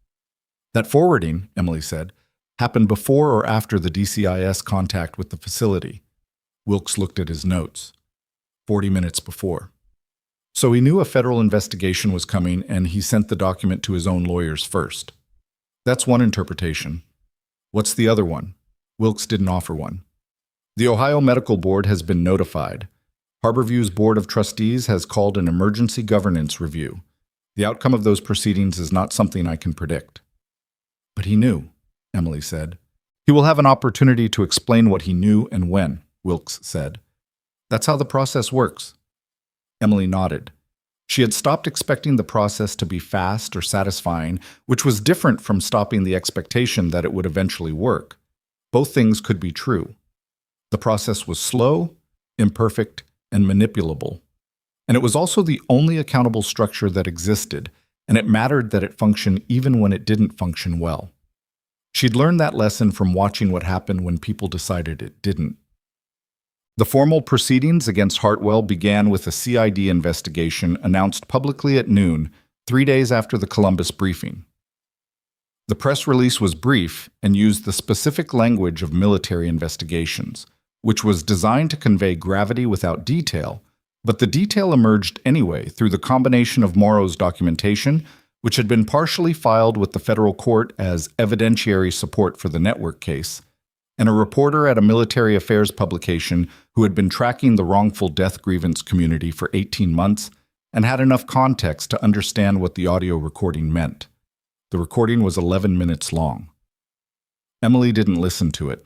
S1: That forwarding, Emily said, happened before or after the DCIS contact with the facility. Wilkes looked at his notes. 40 minutes before. So he knew a federal investigation was coming, and he sent the document to his own lawyers first. That's one interpretation. What's the other one? Wilkes didn't offer one. The Ohio Medical Board has been notified. Harborview's Board of Trustees has called an emergency governance review. The outcome of those proceedings is not something I can predict. But he knew, Emily said. He will have an opportunity to explain what he knew and when, Wilkes said. That's how the process works. Emily nodded. She had stopped expecting the process to be fast or satisfying, which was different from stopping the expectation that it would eventually work. Both things could be true. The process was slow, imperfect, and manipulable. And it was also the only accountable structure that existed, and it mattered that it functioned even when it didn't function well. She'd learned that lesson from watching what happened when people decided it didn't. The formal proceedings against Hartwell began with a CID investigation announced publicly at noon, 3 days after the Columbus briefing. The press release was brief and used the specific language of military investigations, which was designed to convey gravity without detail, but the detail emerged anyway through the combination of Morrow's documentation, which had been partially filed with the federal court as evidentiary support for the network case, and a reporter at a military affairs publication who had been tracking the wrongful death grievance community for 18 months and had enough context to understand what the audio recording meant. The recording was 11 minutes long. Emily didn't listen to it.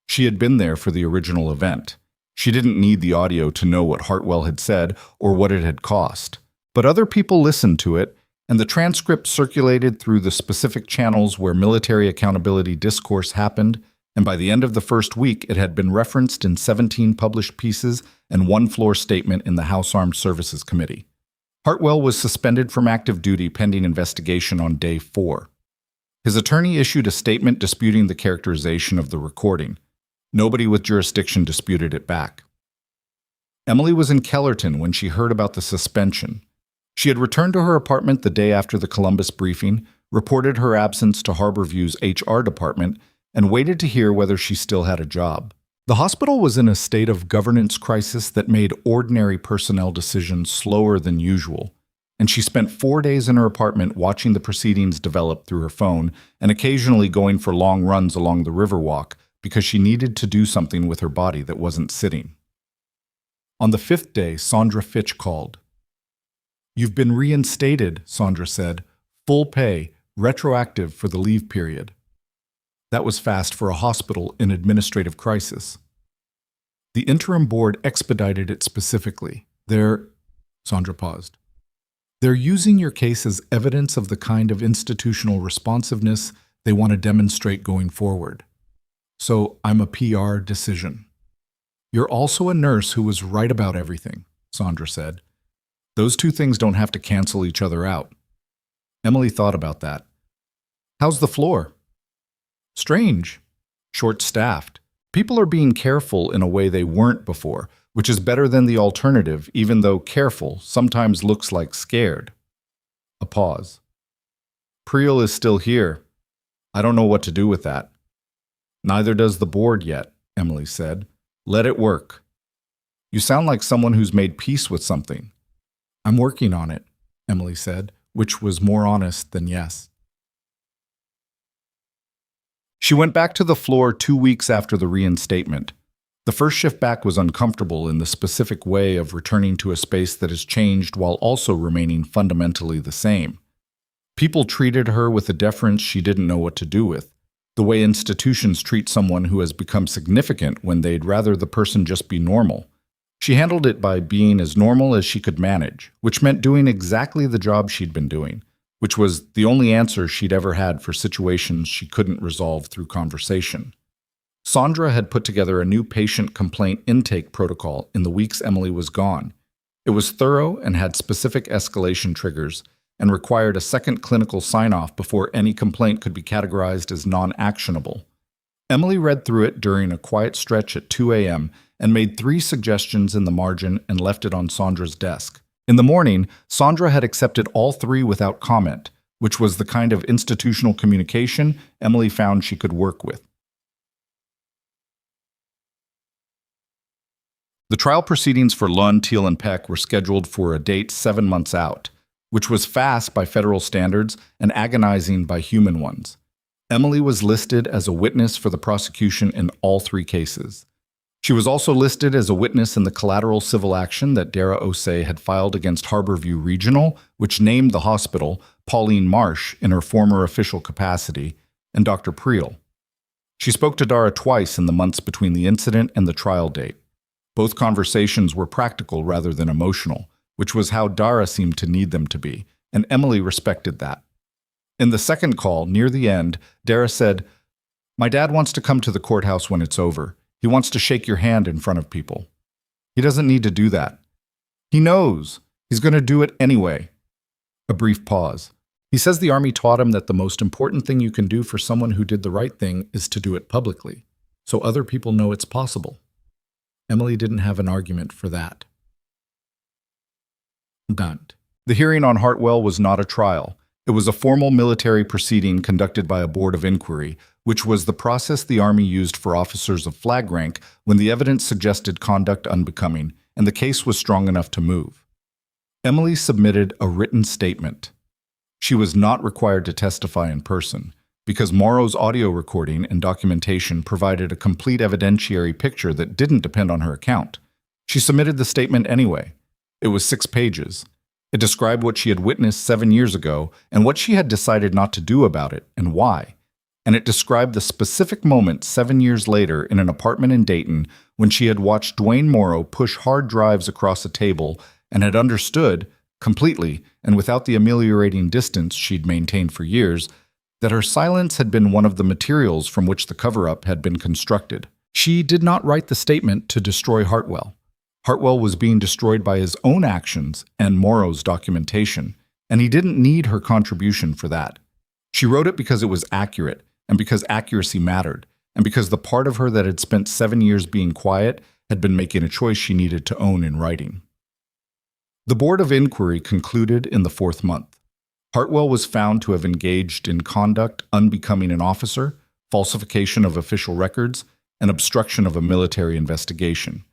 S1: She had been there for the original event. She didn't need the audio to know what Hartwell had said or what it had cost. But other people listened to it, and the transcript circulated through the specific channels where military accountability discourse happened, and by the end of the first week it had been referenced in 17 published pieces and one floor statement in the House Armed Services Committee. Hartwell was suspended from active duty pending investigation on day 4. His attorney issued a statement disputing the characterization of the recording. Nobody with jurisdiction disputed it back. Emily was in Kellerton when she heard about the suspension. She had returned to her apartment the day after the Columbus briefing, reported her absence to Harborview's HR department, and waited to hear whether she still had a job. The hospital was in a state of governance crisis that made ordinary personnel decisions slower than usual, and she spent 4 days in her apartment watching the proceedings develop through her phone and occasionally going for long runs along the Riverwalk because she needed to do something with her body that wasn't sitting. On the 5th day, Sandra Fitch called. "You've been reinstated," Sandra said. "Full pay, retroactive for the leave period." That was fast for a hospital in administrative crisis. The interim board expedited it specifically. Sandra paused. "They're using your case as evidence of the kind of institutional responsiveness they want to demonstrate going forward. So I'm a PR decision." "You're also a nurse who was right about everything," Sandra said. "Those two things don't have to cancel each other out." Emily thought about that. "How's the floor?" "Strange. Short-staffed. People are being careful in a way they weren't before, which is better than the alternative, even though careful sometimes looks like scared." A pause. "Priel is still here. I don't know what to do with that." "Neither does the board yet," Emily said. "Let it work." "You sound like someone who's made peace with something." "I'm working on it," Emily said, which was more honest than yes. She went back to the floor 2 weeks after the reinstatement. The first shift back was uncomfortable in the specific way of returning to a space that has changed while also remaining fundamentally the same. People treated her with a deference she didn't know what to do with, the way institutions treat someone who has become significant when they'd rather the person just be normal. She handled it by being as normal as she could manage, which meant doing exactly the job she'd been doing, which was the only answer she'd ever had for situations she couldn't resolve through conversation. Sandra had put together a new patient complaint intake protocol in the weeks Emily was gone. It was thorough and had specific escalation triggers and required a second clinical sign-off before any complaint could be categorized as non-actionable. Emily read through it during a quiet stretch at 2 a.m. and made 3 suggestions in the margin and left it on Sandra's desk. In the morning, Sandra had accepted all 3 without comment, which was the kind of institutional communication Emily found she could work with. The trial proceedings for Lund, Teal, and Peck were scheduled for a date 7 months out, which was fast by federal standards and agonizing by human ones. Emily was listed as a witness for the prosecution in all 3 cases. She was also listed as a witness in the collateral civil action that Dara Osei had filed against Harborview Regional, which named the hospital Pauline Marsh in her former official capacity, and Dr. Priel. She spoke to Dara twice in the months between the incident and the trial date. Both conversations were practical rather than emotional, which was how Dara seemed to need them to be, and Emily respected that. In the second call, near the end, Dara said, "My dad wants to come to the courthouse when it's over. He wants to shake your hand in front of people. He doesn't need to do that. He knows. He's going to do it anyway." A brief pause. "He says the Army taught him that the most important thing you can do for someone who did the right thing is to do it publicly, so other people know it's possible." Emily didn't have an argument for that. Done. The hearing on Hartwell was not a trial. It was a formal military proceeding conducted by a board of inquiry, which was the process the Army used for officers of flag rank when the evidence suggested conduct unbecoming, and the case was strong enough to move. Emily submitted a written statement. She was not required to testify in person, because Morrow's audio recording and documentation provided a complete evidentiary picture that didn't depend on her account. She submitted the statement anyway. It was 6 pages. It described what she had witnessed 7 years ago and what she had decided not to do about it and why. And it described the specific moment 7 years later in an apartment in Dayton when she had watched Dwayne Morrow push hard drives across a table and had understood, completely and without the ameliorating distance she'd maintained for years, that her silence had been one of the materials from which the cover-up had been constructed. She did not write the statement to destroy Hartwell. Hartwell was being destroyed by his own actions and Morrow's documentation, and he didn't need her contribution for that. She wrote it because it was accurate, and because accuracy mattered, and because the part of her that had spent 7 years being quiet had been making a choice she needed to own in writing. The Board of Inquiry concluded in the 4th month. Hartwell was found to have engaged in conduct unbecoming an officer, falsification of official records, and obstruction of a military investigation.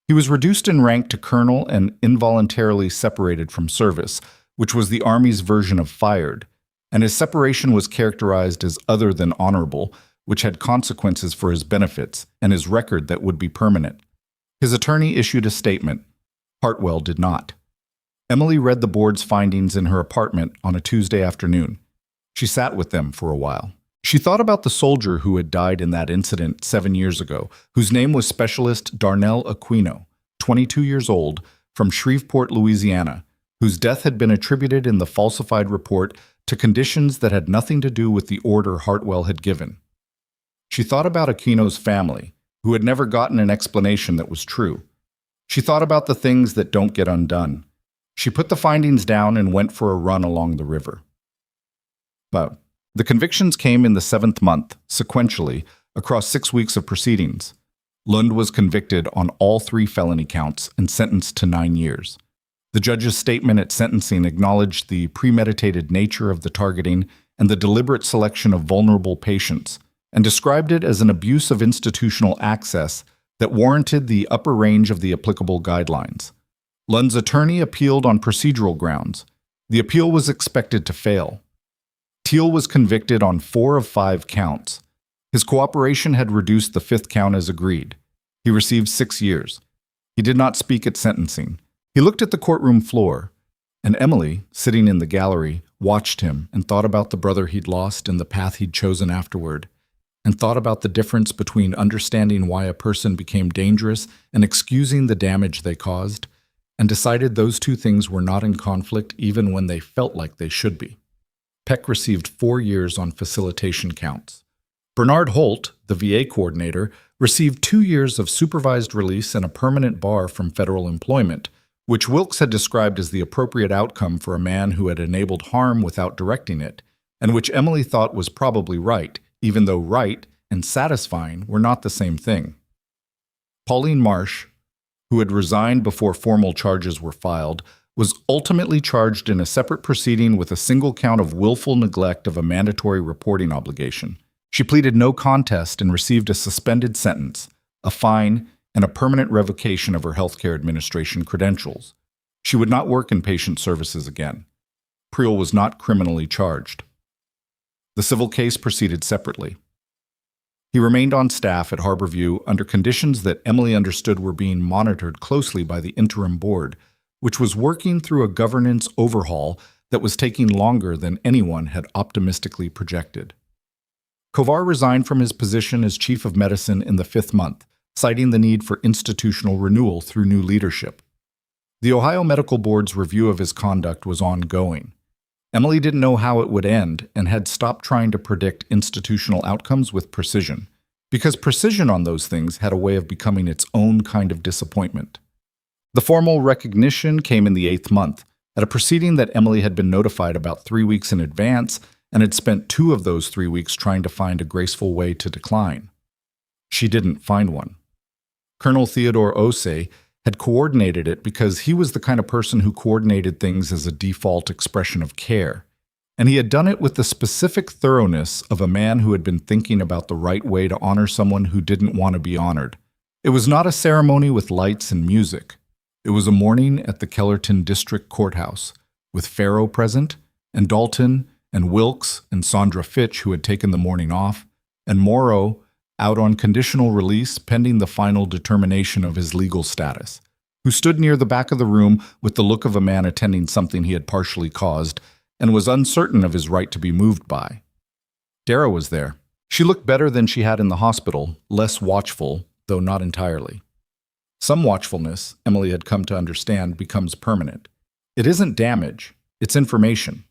S1: He was reduced in rank to colonel and involuntarily separated from service, which was the Army's version of fired, and his separation was characterized as other than honorable, which had consequences for his benefits and his record that would be permanent. His attorney issued a statement. Hartwell did not. Emily read the board's findings in her apartment on a Tuesday afternoon. She sat with them for a while. She thought about the soldier who had died in that incident 7 years ago, whose name was Specialist Darnell Aquino, 22 years old, from Shreveport, Louisiana, whose death had been attributed in the falsified report to conditions that had nothing to do with the order Hartwell had given. She thought about Aquino's family, who had never gotten an explanation that was true. She thought about the things that don't get undone. She put the findings down and went for a run along the river. But the convictions came in the 7th month, sequentially, across 6 weeks of proceedings. Lund was convicted on all 3 felony counts and sentenced to 9 years. The judge's statement at sentencing acknowledged the premeditated nature of the targeting and the deliberate selection of vulnerable patients, and described it as an abuse of institutional access that warranted the upper range of the applicable guidelines. Lund's attorney appealed on procedural grounds. The appeal was expected to fail. Teal was convicted on 4 of 5 counts. His cooperation had reduced the 5th count as agreed. He received 6 years. He did not speak at sentencing. He looked at the courtroom floor, and Emily, sitting in the gallery, watched him and thought about the brother he'd lost and the path he'd chosen afterward, and thought about the difference between understanding why a person became dangerous and excusing the damage they caused, and decided those 2 things were not in conflict even when they felt like they should be. Peck received 4 years on facilitation counts. Bernard Holt, the VA coordinator, received 2 years of supervised release and a permanent bar from federal employment, which Wilkes had described as the appropriate outcome for a man who had enabled harm without directing it, and which Emily thought was probably right, even though right and satisfying were not the same thing. Pauline Marsh, who had resigned before formal charges were filed, was ultimately charged in a separate proceeding with a single count of willful neglect of a mandatory reporting obligation. She pleaded no contest and received a suspended sentence, a fine, and a permanent revocation of her healthcare administration credentials. She would not work in patient services again. Priel was not criminally charged. The civil case proceeded separately. He remained on staff at Harborview under conditions that Emily understood were being monitored closely by the interim board, which was working through a governance overhaul that was taking longer than anyone had optimistically projected. Kovar resigned from his position as chief of medicine in the 5th month, citing the need for institutional renewal through new leadership. The Ohio Medical Board's review of his conduct was ongoing. Emily didn't know how it would end and had stopped trying to predict institutional outcomes with precision, because precision on those things had a way of becoming its own kind of disappointment. The formal recognition came in the 8th month, at a proceeding that Emily had been notified about 3 weeks in advance and had spent 2 of those 3 weeks trying to find a graceful way to decline. She didn't find one. Colonel Theodore Osei had coordinated it because he was the kind of person who coordinated things as a default expression of care, and he had done it with the specific thoroughness of a man who had been thinking about the right way to honor someone who didn't want to be honored. It was not a ceremony with lights and music. It was a morning at the Kellerton District Courthouse, with Farrow present, and Dalton, and Wilkes, and Sandra Fitch, who had taken the morning off, and Morrow, out on conditional release pending the final determination of his legal status, who stood near the back of the room with the look of a man attending something he had partially caused and was uncertain of his right to be moved by. Dara was there. She looked better than she had in the hospital, less watchful, though not entirely. Some watchfulness, Emily had come to understand, becomes permanent. It isn't damage, it's information.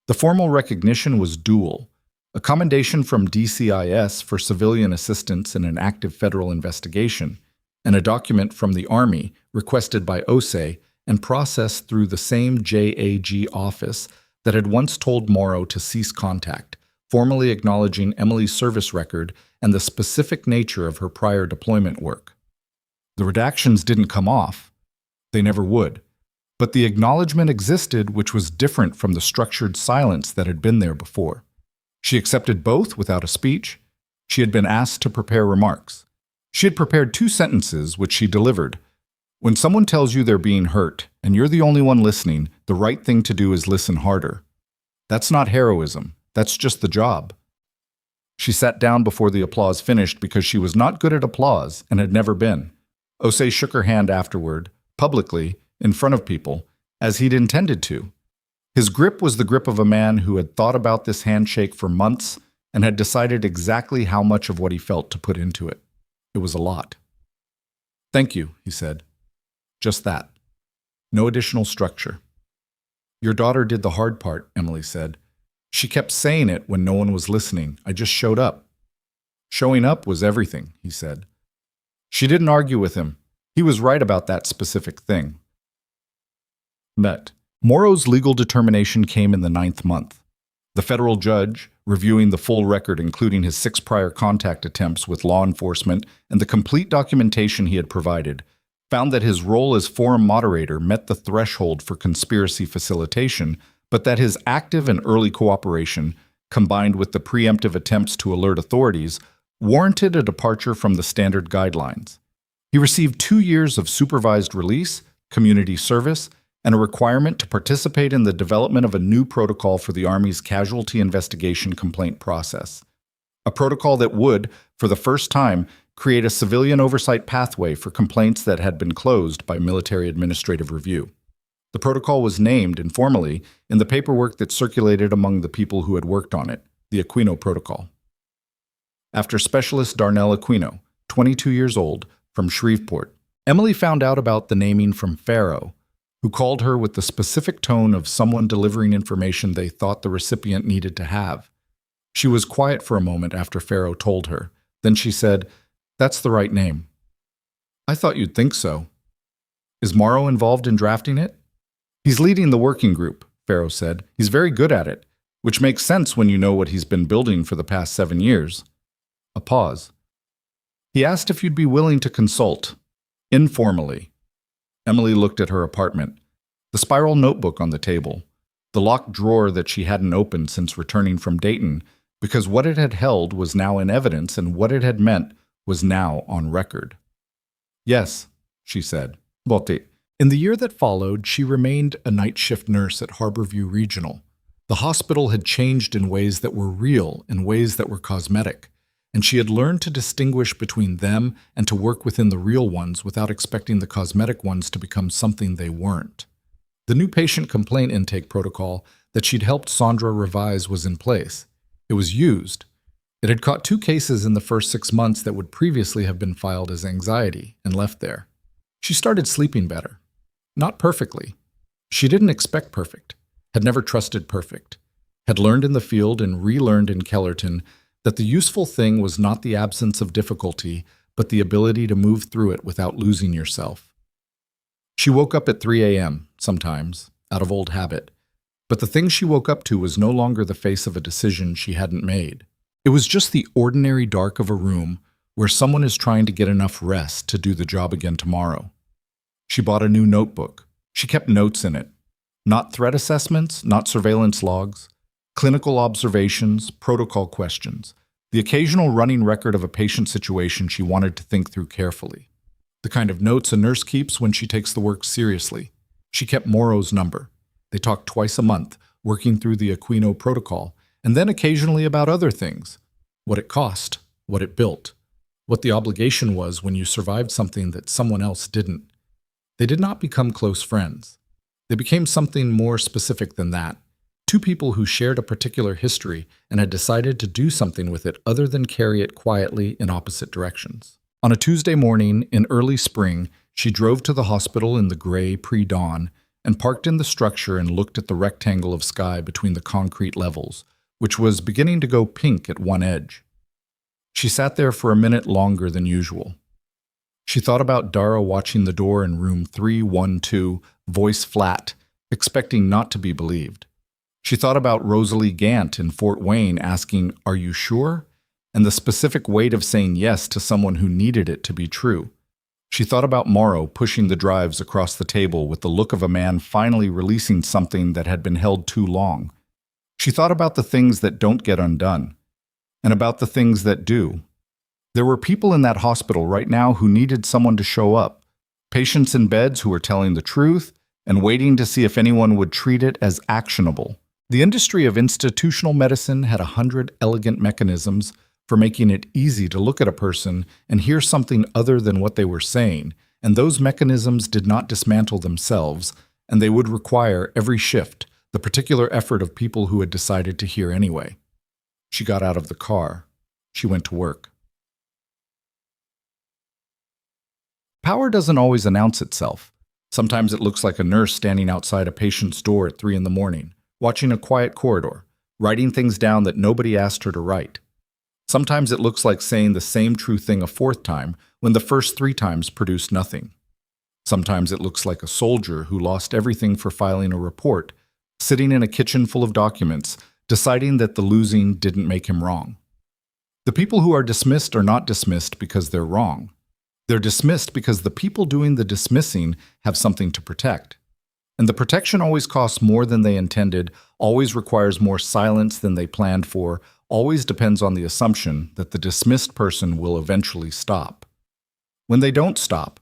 S1: The formal recognition was dual. A commendation from DCIS for civilian assistance in an active federal investigation, and a document from the Army requested by Osei and processed through the same JAG office that had once told Morrow to cease contact, formally acknowledging Emily's service record and the specific nature of her prior deployment work. The redactions didn't come off. They never would. But the acknowledgement existed, which was different from the structured silence that had been there before. She accepted both without a speech. She had been asked to prepare remarks. She had prepared 2 sentences, which she delivered. When someone tells you they're being hurt, and you're the only one listening, the right thing to do is listen harder. That's not heroism. That's just the job. She sat down before the applause finished because she was not good at applause and had never been. Osei shook her hand afterward, publicly, in front of people, as he'd intended to. His grip was the grip of a man who had thought about this handshake for months and had decided exactly how much of what he felt to put into it. It was a lot. "Thank you," he said. Just that. No additional structure. "Your daughter did the hard part," Emily said. "She kept saying it when no one was listening. I just showed up." "Showing up was everything," he said. She didn't argue with him. He was right about that specific thing. Met. Morrow's legal determination came in the 9th month. The federal judge, reviewing the full record including his 6 prior contact attempts with law enforcement and the complete documentation he had provided, found that his role as forum moderator met the threshold for conspiracy facilitation, but that his active and early cooperation, combined with the preemptive attempts to alert authorities, warranted a departure from the standard guidelines. He received 2 years of supervised release, community service, and a requirement to participate in the development of a new protocol for the Army's casualty investigation complaint process. A protocol that would, for the first time, create a civilian oversight pathway for complaints that had been closed by military administrative review. The protocol was named informally in the paperwork that circulated among the people who had worked on it, the Aquino Protocol. After Specialist Darnell Aquino, 22 years old, from Shreveport, Emily found out about the naming from Farrow, who called her with the specific tone of someone delivering information they thought the recipient needed to have. She was quiet for a moment after Farrow told her. Then she said, "That's the right name." "I thought you'd think so." "Is Morrow involved in drafting it?" "He's leading the working group," Farrow said. "He's very good at it, which makes sense when you know what he's been building for the past 7 years. A pause. He asked if you'd be willing to consult. Informally. Emily looked at her apartment. The spiral notebook on the table. The locked drawer that she hadn't opened since returning from Dayton, because what it had held was now in evidence and what it had meant was now on record. Yes, she said. Botti. In the year that followed, she remained a night shift nurse at Harborview Regional. The hospital had changed in ways that were real and ways that were cosmetic, and she had learned to distinguish between them and to work within the real ones without expecting the cosmetic ones to become something they weren't. The new patient complaint intake protocol that she'd helped Sandra revise was in place. It was used. It had caught 2 cases in the first 6 months that would previously have been filed as anxiety and left there. She started sleeping better. Not perfectly. She didn't expect perfect, had never trusted perfect, had learned in the field and relearned in Kellerton that the useful thing was not the absence of difficulty, but the ability to move through it without losing yourself. She woke up at 3 a.m., sometimes, out of old habit, but the thing she woke up to was no longer the face of a decision she hadn't made. It was just the ordinary dark of a room where someone is trying to get enough rest to do the job again tomorrow. She bought a new notebook. She kept notes in it. Not threat assessments, not surveillance logs, clinical observations, protocol questions, the occasional running record of a patient situation she wanted to think through carefully. The kind of notes a nurse keeps when she takes the work seriously. She kept Morrow's number. They talked twice a month, working through the Aquino protocol, and then occasionally about other things. What it cost, what it built, what the obligation was when you survived something that someone else didn't. They did not become close friends. They became something more specific than that. 2 people who shared a particular history and had decided to do something with it other than carry it quietly in opposite directions. On a Tuesday morning in early spring, she drove to the hospital in the gray pre-dawn and parked in the structure and looked at the rectangle of sky between the concrete levels, which was beginning to go pink at one edge. She sat there for a minute longer than usual. She thought about Dara watching the door in room 312, voice flat, expecting not to be believed. She thought about Rosalie Gant in Fort Wayne asking, "Are you sure?" and the specific weight of saying yes to someone who needed it to be true. She thought about Morrow pushing the drives across the table with the look of a man finally releasing something that had been held too long. She thought about the things that don't get undone, and about the things that do. There were people in that hospital right now who needed someone to show up, patients in beds who were telling the truth and waiting to see if anyone would treat it as actionable. The industry of institutional medicine had 100 elegant mechanisms for making it easy to look at a person and hear something other than what they were saying, and those mechanisms did not dismantle themselves, and they would require every shift the particular effort of people who had decided to hear anyway. She got out of the car. She went to work. Power doesn't always announce itself. Sometimes it looks like a nurse standing outside a patient's door at 3 in the morning, watching a quiet corridor, writing things down that nobody asked her to write. Sometimes it looks like saying the same true thing a 4th time when the first 3 times produced nothing. Sometimes it looks like a soldier who lost everything for filing a report, sitting in a kitchen full of documents, deciding that the losing didn't make him wrong. The people who are dismissed are not dismissed because they're wrong. They're dismissed because the people doing the dismissing have something to protect. And the protection always costs more than they intended, always requires more silence than they planned for, always depends on the assumption that the dismissed person will eventually stop. When they don't stop,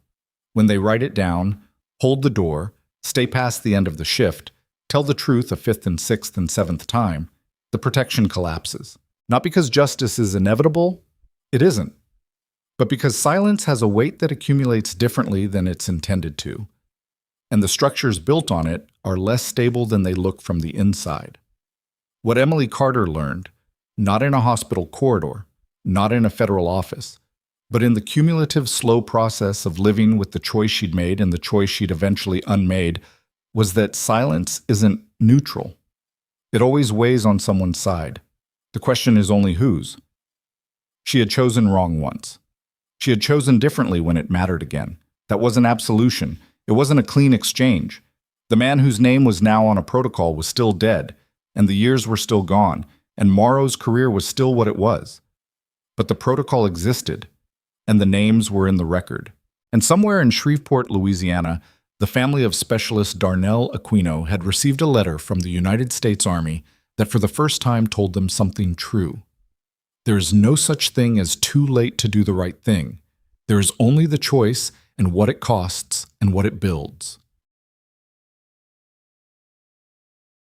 S1: when they write it down, hold the door, stay past the end of the shift, tell the truth a 5th and 6th and 7th time, the protection collapses. Not because justice is inevitable, it isn't, but because silence has a weight that accumulates differently than it's intended to, and the structures built on it are less stable than they look from the inside. What Emily Carter learned, not in a hospital corridor, not in a federal office, but in the cumulative slow process of living with the choice she'd made and the choice she'd eventually unmade, was that silence isn't neutral. It always weighs on someone's side. The question is only whose. She had chosen wrong once. She had chosen differently when it mattered again. That wasn't absolution. It wasn't a clean exchange. The man whose name was now on a protocol was still dead, and the years were still gone, and Morrow's career was still what it was. But the protocol existed, and the names were in the record. And somewhere in Shreveport, Louisiana, the family of Specialist Darnell Aquino had received a letter from the United States Army that for the first time told them something true. There is no such thing as too late to do the right thing. There is only the choice and what it costs and what it builds.